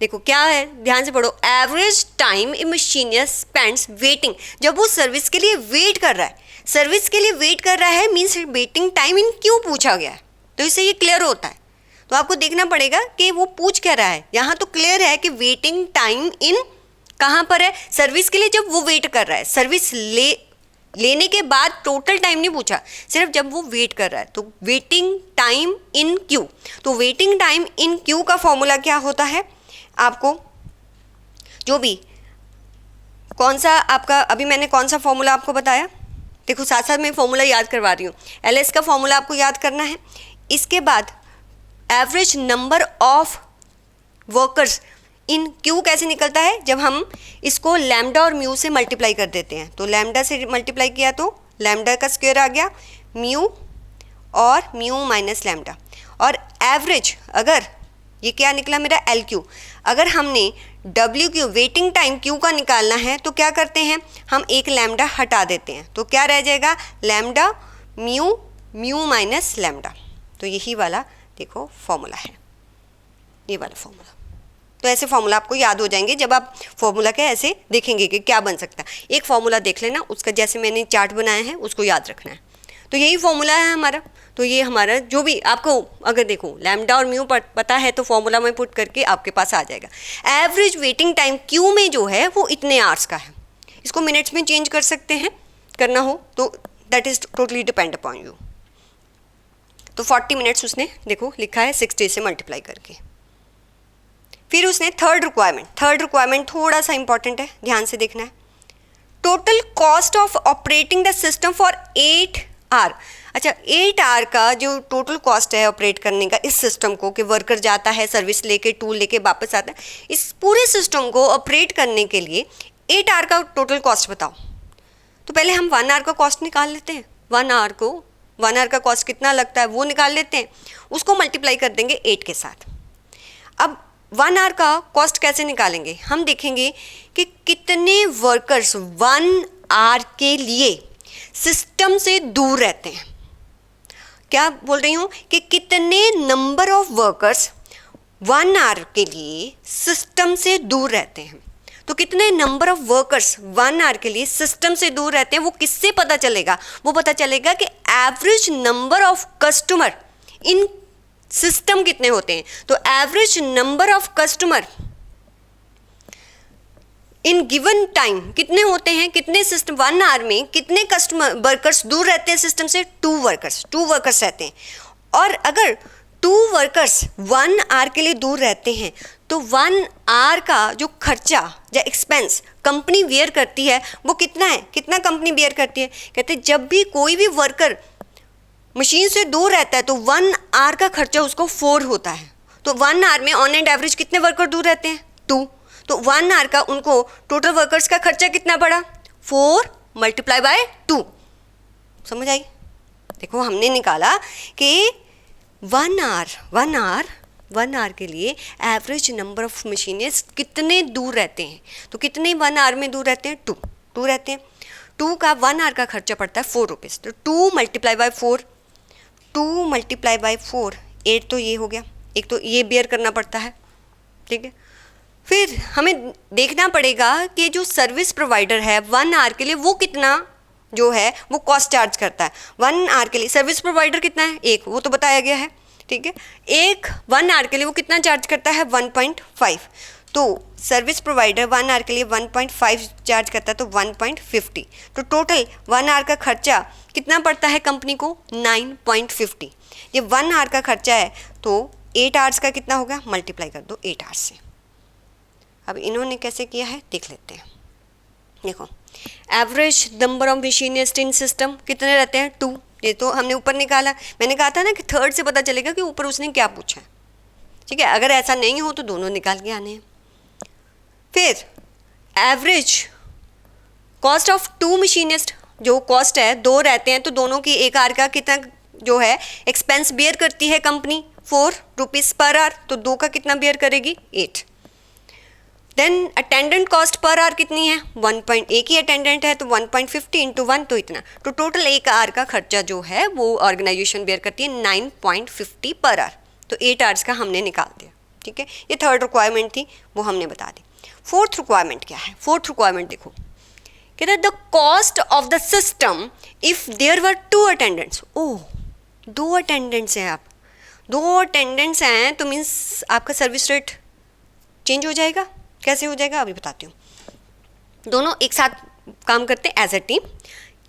देखो क्या है, ध्यान से पढ़ो, एवरेज टाइम ए मशीनिस्ट स्पेंड्स वेटिंग, जब वो सर्विस के लिए वेट कर रहा है, सर्विस के लिए वेट कर रहा है means waiting time in queue पूछा गया है, तो इससे ये क्लियर होता है। तो आपको देखना पड़ेगा कि वो पूछ क्या रहा है। यहाँ तो क्लियर है कि वेटिंग टाइम इन कहाँ पर है, सर्विस के लिए जब वो वेट कर रहा है, सर्विस लेने के बाद टोटल टाइम नहीं पूछा, सिर्फ जब वो वेट कर रहा है, तो वेटिंग टाइम इन क्यू। तो वेटिंग टाइम इन क्यू का फॉर्मूला क्या होता है, आपको जो भी कौन सा आपका, अभी मैंने कौन सा फॉर्मूला आपको बताया, देखो साथ साथ मैं फॉर्मूला याद करवा रही हूँ। LS का फॉर्मूला आपको याद करना है, इसके बाद average number of workers in Q कैसे निकलता है, जब हम इसको लैम्डा और म्यू से मल्टीप्लाई कर देते हैं। तो लैम्डा से मल्टीप्लाई किया तो लैम्डा का स्क्वायर आ गया, म्यू और म्यू माइनस लैम्डा, और एवरेज अगर ये क्या निकला मेरा LQ। अगर हमने WQ वेटिंग टाइम Q का निकालना है तो क्या करते हैं, हम एक लैम्डा हटा देते हैं, तो क्या रह जाएगा, लैम्डा म्यू माइनस लैम्डा। तो यही वाला देखो फॉर्मूला है, ये वाला फॉर्मूला। तो ऐसे फॉर्मूला आपको याद हो जाएंगे जब आप फॉर्मूला के ऐसे देखेंगे कि क्या बन सकता है। एक फॉर्मूला देख लेना, उसका जैसे मैंने चार्ट बनाया है उसको याद रखना है। तो यही फॉर्मूला है हमारा। तो ये हमारा जो भी आपको अगर देखो लैम्डा और म्यू पता है तो फॉर्मूला में पुट करके आपके पास आ जाएगा। एवरेज वेटिंग टाइम क्यू में जो है वो इतने आवर्स का है, इसको मिनट्स में चेंज कर सकते हैं, करना हो तो that is totally depend upon you. तो 40 मिनट्स उसने देखो लिखा है 60 से मल्टीप्लाई करके। फिर उसने थर्ड रिक्वायरमेंट थोड़ा सा इंपॉर्टेंट है, ध्यान से देखना है। Total cost of operating the system for 8 hour. अच्छा, 8 आवर का जो टोटल कॉस्ट है ऑपरेट करने का इस सिस्टम को, कि वर्कर जाता है सर्विस लेके, टूल लेके वापस आता है, इस पूरे सिस्टम को ऑपरेट करने के लिए 8 आवर का टोटल कॉस्ट बताओ। तो पहले हम 1 आवर का कॉस्ट निकाल लेते हैं। 1 आवर का कॉस्ट कितना लगता है वो निकाल लेते हैं, उसको मल्टीप्लाई कर देंगे 8 के साथ। अब 1 आवर का कॉस्ट कैसे निकालेंगे, हम देखेंगे कि कितने वर्कर्स 1 आवर के लिए सिस्टम से दूर रहते हैं। क्या बोल रही हूँ कि कितने नंबर ऑफ वर्कर्स 1 आवर के लिए सिस्टम से दूर रहते हैं। तो कितने नंबर ऑफ वर्कर्स 1 आवर के लिए सिस्टम से दूर रहते हैं वो किससे पता चलेगा, वो पता चलेगा कि average number of customer in system कितने होते हैं। तो average number of customer in given time कितने होते हैं, कितने सिस्टम 1 आवर में कितने कस्टमर वर्कर्स दूर रहते हैं सिस्टम से, 2 वर्कर्स रहते हैं। और अगर 2 वर्कर्स 1 आवर के लिए दूर रहते हैं तो 1 आवर का जो खर्चा या एक्सपेंस कंपनी बेयर करती है वो कितना है, कितना कंपनी बेयर करती है। कहते हैं जब भी कोई भी वर्कर मशीन से दूर रहता है तो 1 आवर का खर्चा उसको 4 होता है। तो 1 आवर में ऑन एंड एवरेज कितने वर्कर दूर रहते हैं, 2। तो 1 आवर का उनको टोटल वर्कर्स का खर्चा कितना पड़ा, 4 मल्टीप्लाई बाय 2। समझ आई। देखो हमने निकाला कि 1 आवर के लिए एवरेज नंबर ऑफ मशीनिस्ट कितने दूर रहते हैं। तो कितने 1 आवर में दूर रहते हैं, 2 रहते हैं। 2 का 1 आवर का खर्चा पड़ता है 4 रुपीज़। तो 2 मल्टीप्लाई बाय 4, 8 तो ये हो गया, एक तो ये बेयर करना पड़ता है, ठीक है। फिर हमें देखना पड़ेगा कि जो सर्विस प्रोवाइडर है 1 आवर के लिए वो कितना जो है वो कॉस्ट चार्ज करता है। 1 आवर के लिए सर्विस प्रोवाइडर कितना है, 1, वो तो बताया गया है, ठीक है। 1 आवर के लिए वो कितना चार्ज करता है, 1.5। तो सर्विस प्रोवाइडर 1 आवर के लिए 1.5 चार्ज करता है, तो 1.50। तो टोटल 1 आवर का खर्चा कितना पड़ता है कंपनी को, 9.50। ये 1 आवर का खर्चा है तो 8 आवर्स का कितना होगा, मल्टीप्लाई कर दो 8 आवर्स से। अब इन्होंने कैसे किया है देख लेते हैं। देखो average number of machinist in system कितने रहते हैं, 2। ये तो हमने ऊपर निकाला, मैंने कहा था ना कि थर्ड से पता चलेगा कि ऊपर उसने क्या पूछा है, ठीक है। अगर ऐसा नहीं हो तो दोनों निकाल के आने हैं। फिर एवरेज कॉस्ट ऑफ 2 मशीनिस्ट, जो कॉस्ट है 2 रहते हैं तो दोनों की 1 आवर का कितना जो है एक्सपेंस बेयर करती है कंपनी, 4 रुपीज़ पर आवर। तो 2 का कितना बेयर करेगी, 8। Then attendant cost per hour कितनी है, 1.1 ही अटेंडेंट है तो 1.50 इंटू 1 तो इतना। तो टोटल 1 आवर का खर्चा जो है वो ऑर्गेनाइजेशन बेयर करती है 9.50 पर आवर। तो 8 आवर्स का हमने निकाल दिया, ठीक है। ये थर्ड रिक्वायरमेंट थी, वो हमने बता दी। फोर्थ रिक्वायरमेंट क्या है, फोर्थ रिक्वायरमेंट देखो, कहते हैं the cost of the system if there were 2 attendants. ओह 2 अटेंडेंट्स हैं, आप 2 अटेंडेंट्स हैं तो मीन्स आपका सर्विस रेट चेंज हो जाएगा। कैसे हो जाएगा अभी बताती हूँ। दोनों एक साथ काम करते हैं as a team,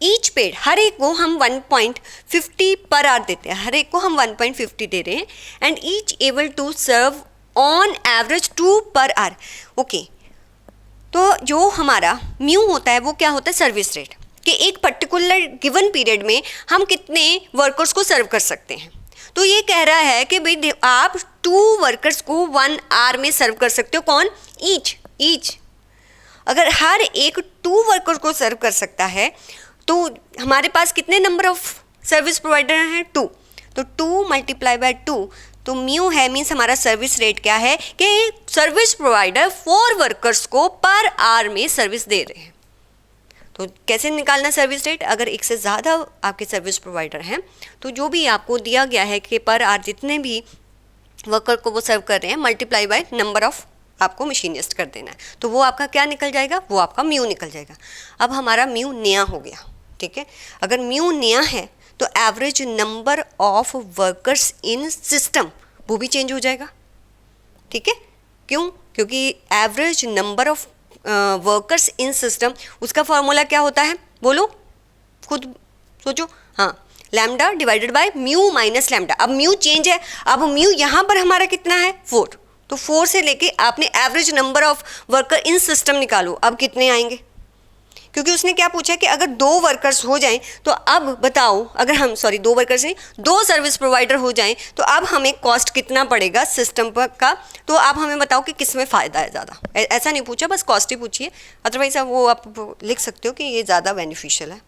each paid, हर एक को हम 1.50 पर आवर देते हैं, हर एक को हम 1.50 दे रहे हैं। And each able to serve on average 2 per our. Okay, तो जो हमारा म्यू होता है वो क्या होता है, सर्विस रेट, कि एक पर्टिकुलर गिवन पीरियड में हम कितने वर्कर्स को सर्व कर सकते हैं। तो ये कह रहा है कि भाई आप 2 वर्कर्स को 1 आवर में सर्व कर सकते हो, कौन, ईच। अगर हर एक 2 वर्कर को सर्व कर सकता है तो हमारे पास कितने नंबर ऑफ सर्विस प्रोवाइडर हैं, 2। तो 2 मल्टीप्लाई बाय 2, तो म्यू है मीन्स हमारा सर्विस रेट क्या है कि सर्विस प्रोवाइडर 4 वर्कर्स को पर आवर में सर्विस दे रहे हैं। तो कैसे निकालना सर्विस रेट, अगर एक से ज़्यादा आपके सर्विस प्रोवाइडर हैं तो जो भी आपको दिया गया है कि पर आवर जितने भी वर्कर को वो सर्व कर रहे हैं मल्टीप्लाई बाय नंबर ऑफ आपको मशीनिस्ट कर देना है, तो वो आपका क्या निकल जाएगा, वो आपका म्यू निकल जाएगा। अब हमारा म्यू नया हो गया, ठीक है। अगर म्यू नया है तो average number of workers in system वो भी चेंज हो जाएगा, ठीक है। क्यों, क्योंकि average number of workers in system, उसका फॉर्मूला क्या होता है बोलो, खुद सोचो, हाँ, lambda divided by mu minus lambda. अब म्यू चेंज है, अब म्यू यहाँ पर हमारा कितना है 4, तो 4 से लेके आपने average number of worker in system निकालो, अब कितने आएंगे, क्योंकि उसने क्या पूछा कि अगर 2 वर्कर्स हो जाएं तो अब बताओ, अगर हम 2 वर्कर्स नहीं 2 सर्विस प्रोवाइडर हो जाएं तो अब हमें कॉस्ट कितना पड़ेगा सिस्टम पर का, तो आप हमें बताओ कि किस में फ़ायदा है ज़्यादा। ऐसा नहीं पूछा, बस कॉस्ट ही पूछिए, अदरवाइज आप लिख सकते हो कि ये ज़्यादा बेनिफिशियल है।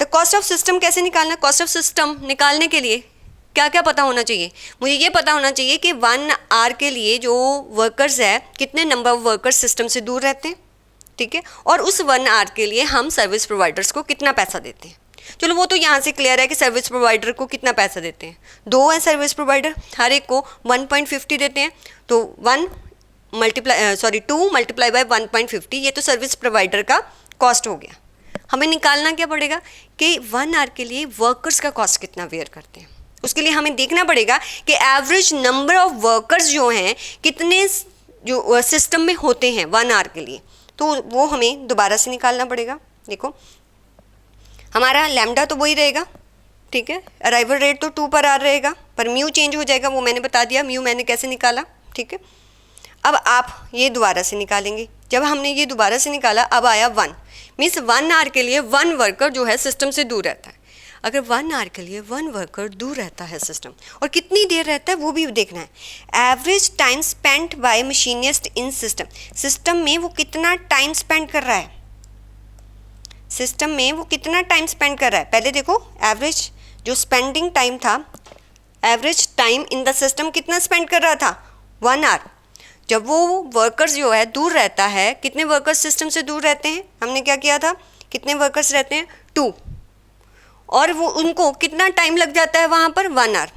तो कॉस्ट ऑफ सिस्टम कैसे निकालना? कॉस्ट ऑफ सिस्टम निकालने के लिए क्या क्या पता होना चाहिए? मुझे ये पता होना चाहिए कि 1 आवर के लिए जो वर्कर्स है कितने नंबर ऑफ वर्कर्स सिस्टम से दूर रहते हैं, ठीक है, और उस 1 आवर के लिए हम सर्विस प्रोवाइडर्स को कितना पैसा देते हैं। चलो वो तो यहाँ से क्लियर है कि सर्विस प्रोवाइडर को कितना पैसा देते हैं, 2 है सर्विस प्रोवाइडर, हर एक को 1.50 देते हैं, तो 2 मल्टीप्लाई बाय 1.50, ये तो सर्विस प्रोवाइडर का कॉस्ट हो गया। हमें निकालना क्या पड़ेगा कि 1 आवर के लिए वर्कर्स का कॉस्ट कितना वेयर करते हैं। उसके लिए हमें देखना पड़ेगा कि एवरेज नंबर ऑफ वर्कर्स जो हैं कितने जो सिस्टम में होते हैं 1 आवर के लिए, तो वो हमें दोबारा से निकालना पड़ेगा। देखो हमारा लैम्डा तो वही रहेगा, ठीक है, अराइवल रेट तो 2 पर आवर रहेगा, पर म्यू चेंज हो जाएगा, वो मैंने बता दिया, म्यू मैंने कैसे निकाला, ठीक है। अब आप ये दोबारा से निकालेंगे, जब हमने ये दोबारा से निकाला अब आया 1, मीन्स 1 आवर के लिए 1 वर्कर जो है सिस्टम से दूर रहता है। अगर 1 आवर के लिए 1 वर्कर दूर रहता है सिस्टम, और कितनी देर रहता है वो भी देखना है। Average time spent by machinist in system, system में वो कितना टाइम स्पेंड कर रहा है, सिस्टम में वो कितना टाइम स्पेंड कर रहा है। पहले देखो एवरेज जो स्पेंडिंग टाइम था, average time in the system कितना स्पेंड कर रहा था 1 आवर। जब वो वर्कर्स जो है दूर रहता है, कितने वर्कर्स सिस्टम से दूर रहते हैं, हमने क्या किया था, कितने वर्कर्स रहते हैं 2, और वो उनको कितना टाइम लग जाता है वहाँ पर 1 आवर,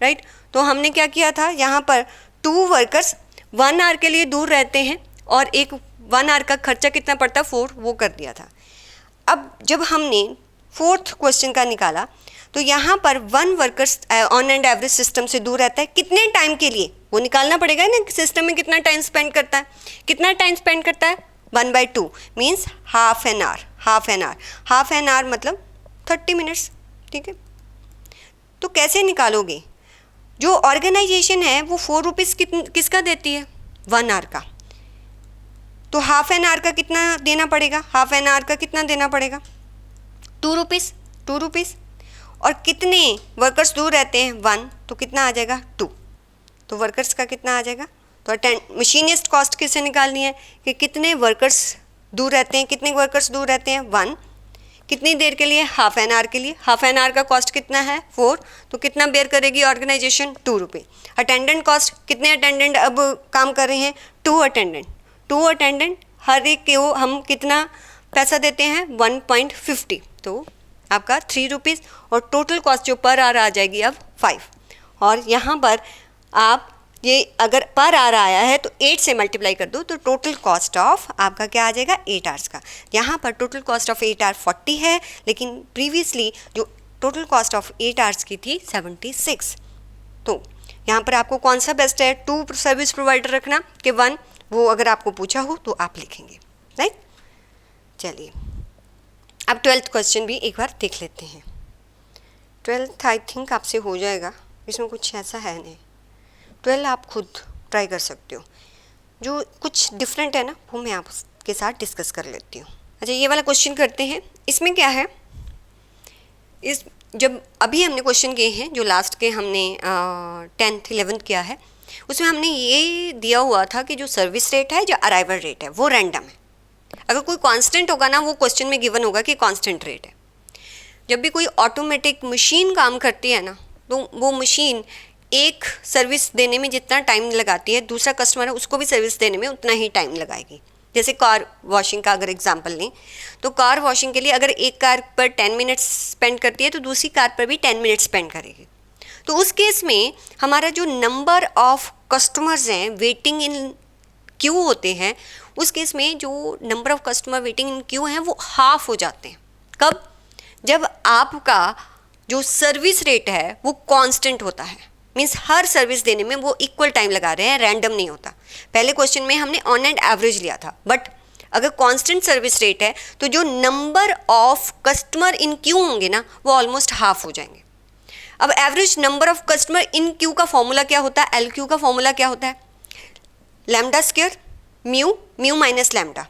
राइट। तो हमने क्या किया था, यहाँ पर 2 वर्कर्स 1 आवर के लिए दूर रहते हैं और एक 1 आवर का खर्चा कितना पड़ता है 4, वो कर दिया था। अब जब हमने 4th क्वेश्चन का निकाला तो यहाँ पर 1 workers on and average system से दूर रहता है कितने टाइम के लिए, वो निकालना पड़ेगा ना, सिस्टम में कितना टाइम स्पेंड करता है, कितना टाइम स्पेंड करता है 1/2 मीन्स हाफ एन आवर मतलब 30 मिनट्स, ठीक है। तो कैसे निकालोगे, जो ऑर्गेनाइजेशन है वो 4 रुपीज़ किसका देती है 1 आवर का, तो हाफ एन आवर का कितना देना पड़ेगा, हाफ एन आवर का कितना देना पड़ेगा 2 रुपीज़, और कितने वर्कर्स दूर रहते हैं 1, तो कितना आ जाएगा 2, तो वर्कर्स का कितना आ जाएगा। तो मशीनिस्ट कॉस्ट किससे निकालनी है कि कितने वर्कर्स दूर रहते हैं, कितने वर्कर्स दूर रहते हैं 1, कितनी देर के लिए, हाफ एन आवर के लिए, हाफ एन आवर का कॉस्ट कितना है 4, तो कितना बेयर करेगी ऑर्गेनाइजेशन 2 रुपये। अटेंडेंट कॉस्ट, कितने अटेंडेंट अब काम कर रहे हैं 2 अटेंडेंट, हर एक को हम कितना पैसा देते हैं 1.50, तो आपका 3 रुपीज़, और टोटल कॉस्ट जो पर आवर आ जाएगी अब 5, और यहाँ पर आप ये अगर पर आवर आया है तो 8 से मल्टीप्लाई कर दो, तो टोटल कॉस्ट ऑफ आपका क्या आ जाएगा 8 आवर्स का। यहाँ पर टोटल कॉस्ट ऑफ 8 आवर 40 है, लेकिन प्रीवियसली जो टोटल कॉस्ट ऑफ 8 आवर्स की थी 76। तो यहाँ पर आपको कौन सा बेस्ट है, 2 सर्विस प्रोवाइडर रखना कि 1, वो अगर आपको पूछा हो तो आप लिखेंगे, राइट। चलिए अब 12th क्वेश्चन भी एक बार देख लेते हैं। 12th आई थिंक आपसे हो जाएगा, इसमें कुछ ऐसा है नहीं, 12 आप खुद ट्राई कर सकते हो, जो कुछ डिफरेंट है ना वो मैं आपके साथ डिस्कस कर लेती हूँ। अच्छा ये वाला क्वेश्चन करते हैं, इसमें क्या है, इस जब अभी हमने क्वेश्चन किए हैं जो लास्ट के हमने 10th 11th किया है, उसमें हमने ये दिया हुआ था कि जो सर्विस रेट है, जो अराइवल रेट है, वो रैंडम है। अगर कोई कांस्टेंट होगा ना, वो क्वेश्चन में गिवन होगा कि कांस्टेंट रेट है। जब भी कोई ऑटोमेटिक मशीन काम करती है ना, तो वो मशीन एक सर्विस देने में जितना टाइम लगाती है, दूसरा कस्टमर है उसको भी सर्विस देने में उतना ही टाइम लगाएगी। जैसे कार वॉशिंग का अगर एग्जांपल लें, तो कार वॉशिंग के लिए अगर एक कार पर 10 मिनट्स स्पेंड करती है तो दूसरी कार पर भी 10 मिनट्स स्पेंड करेगी। तो उस केस में हमारा जो नंबर ऑफ कस्टमर्स हैं वेटिंग इन क्यू होते हैं, उस केस में जो number of customer waiting in Q हैं वो हाफ हो जाते हैं। कब? जब आपका जो सर्विस रेट है वो कांस्टेंट होता है, मीन्स हर सर्विस देने में वो इक्वल टाइम लगा रहे हैं, रैंडम नहीं होता। पहले क्वेश्चन में हमने ऑन एंड एवरेज लिया था, बट अगर कांस्टेंट सर्विस रेट है तो जो number of customer in Q होंगे ना वो ऑलमोस्ट हाफ हो जाएंगे। अब average number of customer in Q का फॉर्मूला क्या होता है, एल क्यू का फॉर्मूला क्या होता है, lambda square mu minus lambda.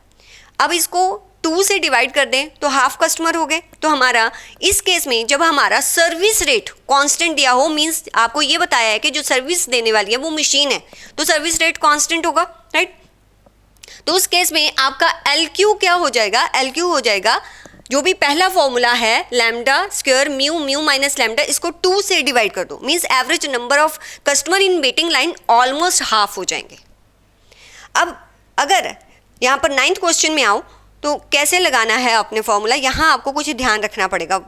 अब इसको 2 से डिवाइड कर दें तो हाफ कस्टमर हो गए। तो हमारा इस केस में जब हमारा सर्विस रेट कांस्टेंट दिया हो, मींस आपको ये बताया है कि जो सर्विस देने वाली है वो मशीन है, तो सर्विस रेट कांस्टेंट होगा, राइट। तो उस केस में आपका एल क्यू क्या हो जाएगा, एल क्यू हो जाएगा जो भी पहला फॉर्मूला है lambda square mu minus lambda, इसको 2 से डिवाइड कर दो, means average number of customer in waiting line almost half हो जाएंगे। अब अगर यहाँ पर 9th क्वेश्चन में आओ तो कैसे लगाना है अपने फॉर्मूला, यहाँ आपको कुछ ध्यान रखना पड़ेगा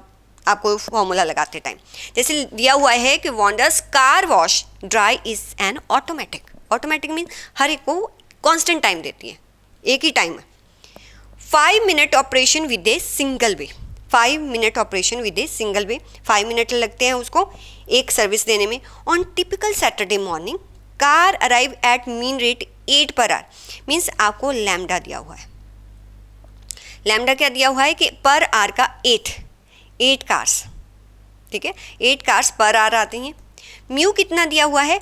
आपको फॉर्मूला लगाते टाइम। जैसे दिया हुआ है कि wonders car wash dry is an automatic, automatic means हर एक को कांस्टेंट टाइम देती है, एक ही टाइम है। 5 minute operation with a single way, 5 minute operation with a single way, 5 minute लगते हैं उसको एक सर्विस देने में। On typical Saturday morning car arrive at mean rate 8 per hour, means आपको लैम्डा दिया हुआ है। लैम्डा क्या दिया हुआ है कि पर आवर का 8 कार्स, ठीक है, 8 कार्स पर आवर आती हैं। म्यू कितना दिया हुआ है,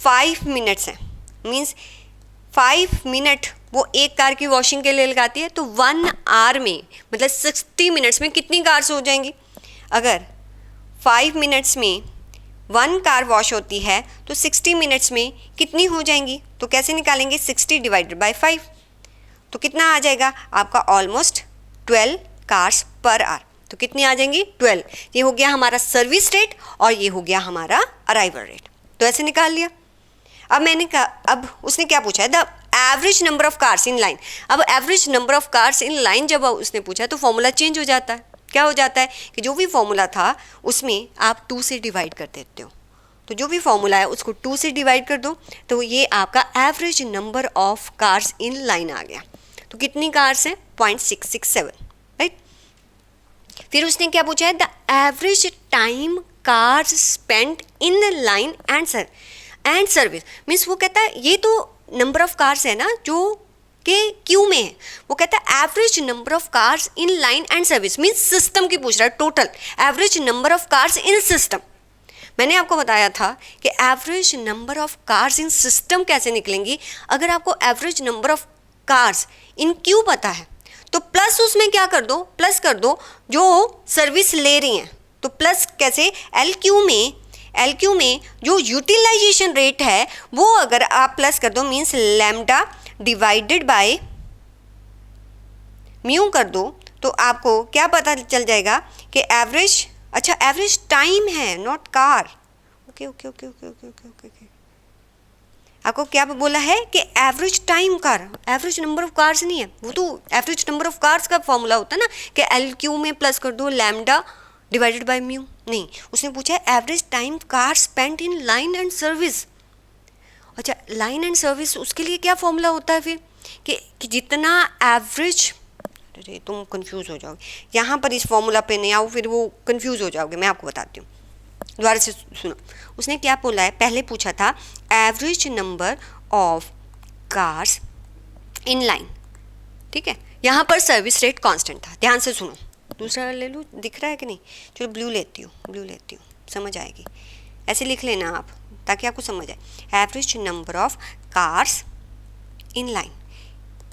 5 मिनट्स है, मीन्स 5 मिनट वो एक कार की वॉशिंग के लिए लगाती है, तो 1 आवर में मतलब 60 मिनट्स में कितनी कार्स हो जाएंगी। अगर 5 मिनट्स में 1 कार वॉश होती है तो 60 मिनट्स में कितनी हो जाएंगी, तो कैसे निकालेंगे, 60 डिवाइडेड बाय 5, तो कितना आ जाएगा आपका ऑलमोस्ट 12 कार्स पर आवर, तो कितनी आ जाएंगी 12। ये हो गया हमारा सर्विस रेट और ये हो गया हमारा अराइवल रेट, तो ऐसे निकाल लिया। अब मैंने कहा, अब उसने क्या पूछा है, the average number of cars in line. अब average number of cars in line जब उसने पूछा तो फॉर्मूला चेंज हो जाता है। क्या हो जाता है कि जो भी फॉर्मूला था उसमें आप 2 से डिवाइड कर देते हो, तो जो भी फॉर्मूला है उसको 2 से डिवाइड कर दो, तो ये आपका average number of cars in line आ गया। तो कितनी कार्स हैं, 0.667, राइट। फिर उसने क्या पूछा है, the average time cars spent in line and service, means वो कहता है ये तो नंबर ऑफ कार्स है ना जो के क्यू में है, वो कहता है average number of cars in line and service, means system की पूछ रहा है, total average number of cars in system. मैंने आपको बताया था कि average number of cars in system कैसे निकलेंगी, अगर आपको average number of cars in Q पता है तो प्लस उसमें क्या कर दो, प्लस कर दो जो सर्विस ले रही हैं, तो प्लस कैसे, एल क्यू में जो यूटिलाइजेशन रेट है वो अगर आप प्लस कर दो, means lambda divided by mu कर दो, तो आपको क्या पता चल जाएगा कि एवरेज, अच्छा एवरेज टाइम है not car, okay okay okay okay okay okay okay. आपको क्या बोला है कि average time car, average number of cars नहीं है, वो तो एवरेज नंबर ऑफ कार्स का फॉर्मूला होता है ना कि एल क्यू में प्लस कर दो लैम्डा डिवाइडेड बाय म्यू, नहीं, उसने पूछा है average time car spent in line and service. अच्छा लाइन एंड सर्विस, उसके लिए क्या फॉर्मूला होता है फिर कि जितना एवरेज, अरे तुम कंफ्यूज हो जाओगे यहाँ पर, इस फॉर्मूला पे नहीं आओ फिर वो कंफ्यूज हो जाओगे, मैं आपको बताती हूँ, दोबारा से सुनो। उसने क्या बोला है, पहले पूछा था average number of cars in line, ठीक है, यहाँ पर सर्विस रेट कांस्टेंट था, ध्यान से सुनो। दूसरा ले लूँ, दिख रहा है कि नहीं, चलो ब्लू लेती हूँ, समझ आएगी, ऐसे लिख लेना आप ताकि आपको समझ आए। Average number of cars in line,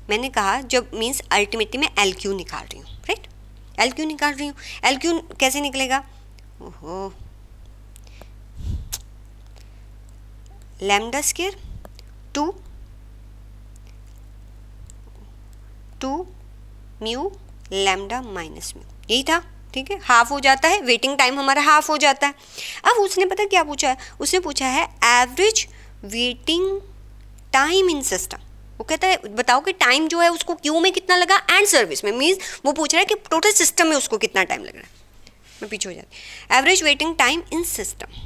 मैंने कहा जब मीन्स अल्टीमेटली मैं एल क्यू निकाल रही हूँ, राइट, एल क्यू निकाल रही हूँ। एल क्यू कैसे निकलेगा, ओहो, lambda square to mu lambda minus mu, यही था, ठीक है, हाफ हो जाता है, वेटिंग टाइम हमारा हाफ हो जाता है। अब उसने पता क्या पूछा है, उसने पूछा है average waiting time in system, वो कहता है बताओ कि टाइम जो है उसको क्यू में कितना लगा एंड सर्विस में, मीन्स वो पूछ रहा है कि टोटल सिस्टम में उसको कितना टाइम लग रहा है। मैं पीछे हो जाती, average waiting time in system.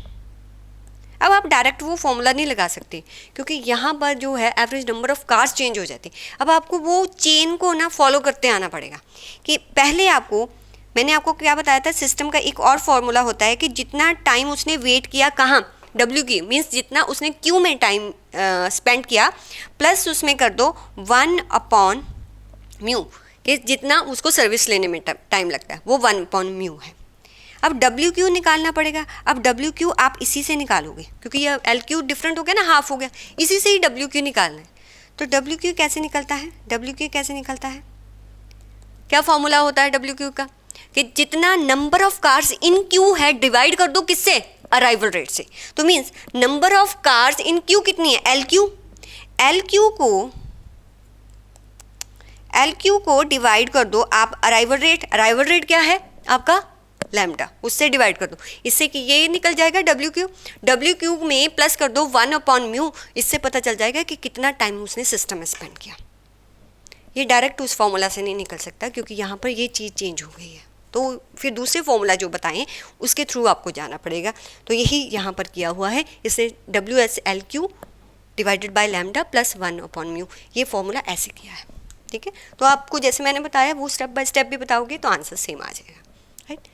अब आप डायरेक्ट वो फॉर्मूला नहीं लगा सकते क्योंकि यहाँ पर जो है average number of cars change हो जाती है। अब आपको वो चेन को ना फॉलो करते आना पड़ेगा कि पहले आपको, मैंने आपको क्या बताया था, सिस्टम का एक और फॉर्मूला होता है कि जितना टाइम उसने वेट किया कहाँ, डब्ल्यू की, मीन्स जितना उसने क्यू में टाइम स्पेंड किया प्लस उसमें कर दो 1 अपॉन म्यू कि जितना उसको सर्विस लेने में टाइम लगता है वो 1/μ है। अब डब्ल्यू क्यू निकालना पड़ेगा। अब डब्ल्यू क्यू आप इसी से निकालोगे क्योंकि ये एल क्यू डिफरेंट हो गया ना, हाफ हो गया, इसी से ही डब्ल्यू क्यू निकालना है। तो डब्ल्यू क्यू कैसे निकलता है? डब्ल्यू क्यू कैसे निकलता है? क्या फॉर्मूला होता है डब्ल्यू क्यू का? कि जितना number of cars in Q है डिवाइड कर दो किससे? अराइवल रेट से। तो means number of cars in Q कितनी है? L Q. एल क्यू को डिवाइड कर दो आप अराइवल रेट। अराइवल रेट क्या है आपका? लैम्डा, उससे डिवाइड कर दो। इससे कि ये निकल जाएगा डब्ल्यू क्यू। डब्ल्यू क्यू में प्लस कर दो 1/μ। इससे पता चल जाएगा कि कितना टाइम उसने सिस्टम में स्पेंड किया। ये डायरेक्ट उस फॉर्मूला से नहीं निकल सकता क्योंकि यहाँ पर ये चीज़ चेंज हो गई है। तो फिर दूसरे फॉर्मूला जो बताएं उसके थ्रू आपको जाना पड़ेगा। तो यही यहाँ पर किया हुआ है। इससे WSLQ divided by lambda plus 1/μ, ये फॉर्मूला ऐसे किया है। ठीक है, तो आपको जैसे मैंने बताया वो स्टेप बाय स्टेप भी बताओगे तो आंसर सेम आ जाएगा। राइट,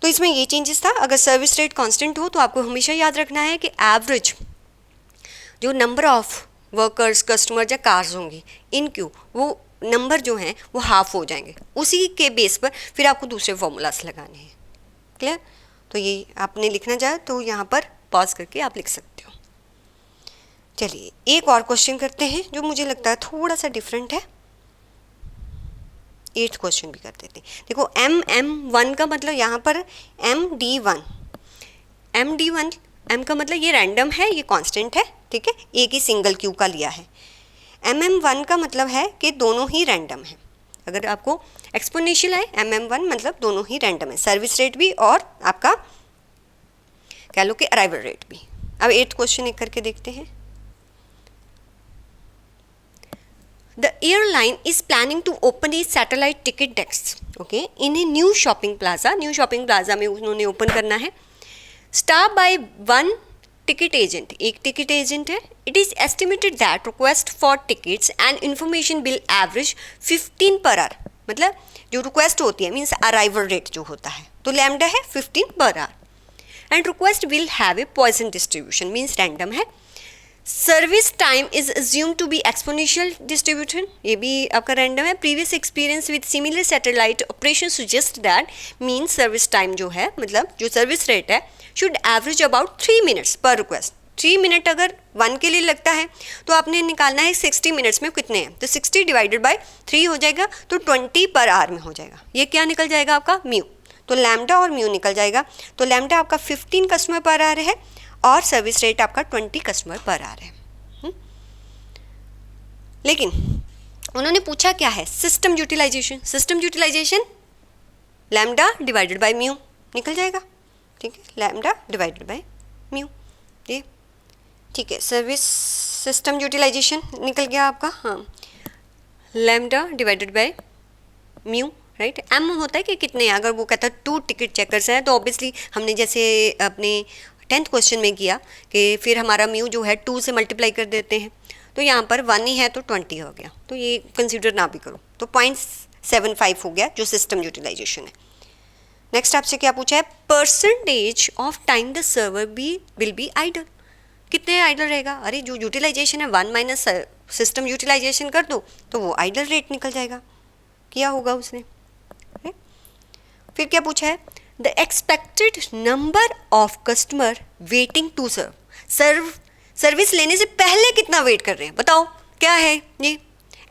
तो इसमें ये चेंजेस था। अगर सर्विस रेट कांस्टेंट हो तो आपको हमेशा याद रखना है कि एवरेज जो नंबर ऑफ वर्कर्स, कस्टमर या कार्स होंगी इन क्यू, वो नंबर जो हैं वो हाफ हो जाएंगे। उसी के बेस पर फिर आपको दूसरे फॉर्मूलास लगाने हैं। क्लियर? तो ये आपने लिखना चाहे तो यहाँ पर पॉज करके आप लिख सकते हो। चलिए एक और क्वेश्चन करते हैं जो मुझे लगता है थोड़ा सा डिफरेंट है। 8th क्वेश्चन भी कर देते हैं। देखो MM1 का मतलब यहाँ पर MD1 M का मतलब ये रैंडम है, ये कांस्टेंट है। ठीक है, एक ही सिंगल क्यू का लिया है। MM1 का मतलब है कि दोनों ही रैंडम है। अगर आपको एक्सपोनेंशियल है MM1 मतलब दोनों ही रैंडम है, सर्विस रेट भी और आपका कह लो कि अराइवल रेट भी। अब 8th क्वेश्चन एक करके देखते हैं। The airline is planning to open a satellite ticket desk, okay, in a new shopping plaza. New shopping plaza में उन्होंने ओपन करना है। Staffed by one ticket agent, एक टिकट एजेंट है। It is estimated that request for tickets and information bill average 15 per hour। मतलब जो request होती है मीन्स अराइवल रेट जो होता है, तो लैम्डा है 15 per hour। And request will have a Poisson distribution means random है। Service time is assume to be exponential distribution, ये भी आपका रैंडम है। Previous experience with similar satellite operation suggest that means service time जो है मतलब जो service rate है should average about 3 minutes per request. 3 minute अगर 1 के लिए लगता है तो आपने निकालना है 60 मिनट्स में कितने हैं, तो 60 डिवाइडेड बाय 3 हो जाएगा, तो 20 पर आवर में हो जाएगा। ये क्या निकल जाएगा आपका? म्यू। तो लैम्डा और म्यू निकल जाएगा। तो लैम्डा आपका 15 कस्टमर पर आवर है और सर्विस रेट आपका 20 कस्टमर पर आवर है। लेकिन उन्होंने पूछा क्या है? System utilization. System utilization lambda divided by mu निकल जाएगा। ठीक है, लैम्डा डिवाइडेड बाय म्यू, ये ठीक है। सर्विस सिस्टम यूटिलाइजेशन निकल गया आपका, हाँ, lambda divided by mu. Right, M होता है कि कितने, अगर वो कहता है 2 टिकट चेकर्स हैं तो ऑब्वियसली हमने जैसे अपने 10th क्वेश्चन में किया कि फिर हमारा म्यू जो है 2 से मल्टीप्लाई कर देते हैं, तो यहाँ पर 1 ही है तो 20 हो गया, तो ये कंसीडर ना भी करो। तो 0.75 हो गया जो सिस्टम यूटिलाइजेशन है। नेक्स्ट आपसे क्या पूछा है? Percentage of time the server will be idle. कितने आइडल रहेगा? अरे जो यूटिलाइजेशन है 1 माइनस सिस्टम यूटिलाइजेशन कर दो तो वो आइडल रेट निकल जाएगा, किया होगा उसने। फिर क्या पूछा है? The expected number of customer waiting to service लेने से पहले कितना वेट कर रहे हैं, बताओ क्या है ये?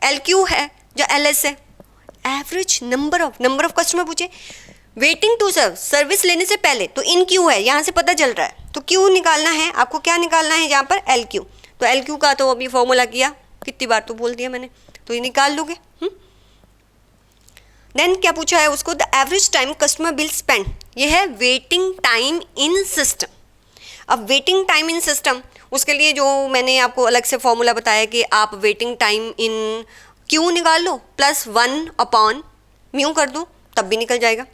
LQ है या LS है? एवरेज नंबर ऑफ कस्टमर पूछे, वेटिंग टू सर्विस लेने से पहले, तो इन क्यू है, यहाँ से पता चल रहा है। तो क्यू निकालना है आपको, क्या निकालना है यहाँ पर? LQ। तो LQ का तो अभी फॉर्मूला किया, कितनी बार तो बोल दिया मैंने, तो ये निकाल लोगे। देन क्या पूछा है उसको? The average time customer bill spend, ये है वेटिंग टाइम इन सिस्टम। अब वेटिंग टाइम इन सिस्टम, उसके लिए जो मैंने आपको अलग से फॉर्मूला बताया कि आप वेटिंग टाइम इन क्यू निकाल लो प्लस 1/μ कर दो, तब भी निकल जाएगा।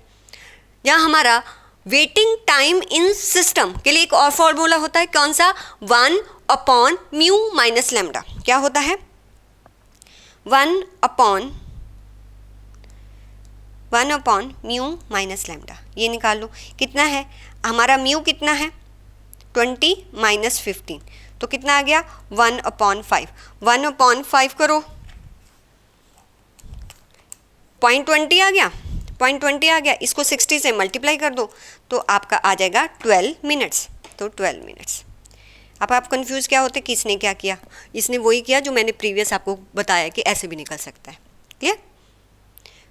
यहाँ हमारा वेटिंग टाइम इन सिस्टम के लिए एक और फॉर्मूला होता है, कौन सा? 1/μ माइनस लैम्डा। क्या होता है? 1/μ माइनस लैम्डा, ये निकाल लो। कितना है हमारा म्यू? कितना है? 20 माइनस 15, तो कितना आ गया? 1/5। 1/5 करो 0.20 आ गया, 0.20 आ गया, इसको 60 से मल्टीप्लाई कर दो तो आपका आ जाएगा 12 मिनट्स। तो 12 मिनट्स। अब आप कंफ्यूज क्या होते कि इसने क्या किया, इसने वही किया जो मैंने प्रीवियस आपको बताया कि ऐसे भी निकल सकता है। क्लियर?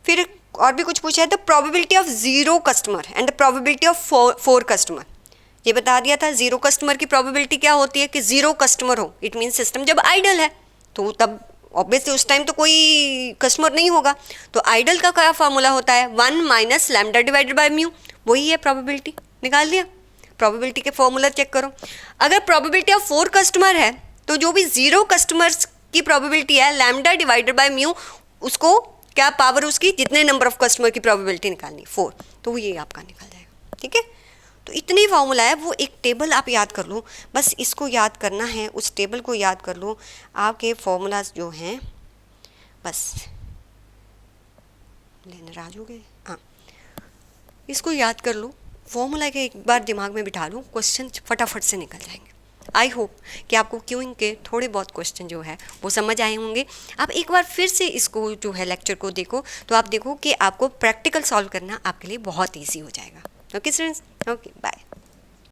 फिर और भी कुछ पूछा है, the probability of 0 customer and the probability of 4 customer. ये बता दिया था 0 कस्टमर की प्रोबेबिलिटी क्या होती है कि 0 कस्टमर हो, इट मीन सिस्टम जब आइडल है तो तब ऑब्वियसली उस टाइम तो कोई कस्टमर नहीं होगा। तो आइडल का क्या फॉर्मूला होता है, 1 minus lambda divided by mu, वही है प्रोबेबिलिटी। निकाल दिया, प्रोबेबिलिटी के फॉर्मूला चेक करो। अगर प्रोबेबिलिटी ऑफ 4 कस्टमर है तो जो भी 0 कस्टमर्स की प्रोबेबिलिटी है लैम्डा डिवाइडेड बाय म्यू, उसको क्या पावर उसकी जितने नंबर ऑफ कस्टमर की प्रोबेबिलिटी निकालनी 4, तो वो ये आपका निकल जाएगा। ठीक है, तो इतनी फॉर्मूला है, वो एक टेबल आप याद कर लो, बस इसको याद करना है, उस टेबल को याद कर लो। आपके फॉर्मूलाज जो हैं बस लेने राज हो गए, हाँ इसको याद कर लो, फॉर्मूला के एक बार दिमाग में बिठा लो, क्वेश्चन फटाफट से निकल जाएंगे। आई होप कि आपको क्यूइंग के थोड़े बहुत क्वेश्चन जो है वो समझ आए होंगे। आप एक बार फिर से इसको जो है लेक्चर को देखो तो आप देखो कि आपको प्रैक्टिकल सॉल्व करना आपके लिए बहुत ईजी हो जाएगा। Okay students, okay bye.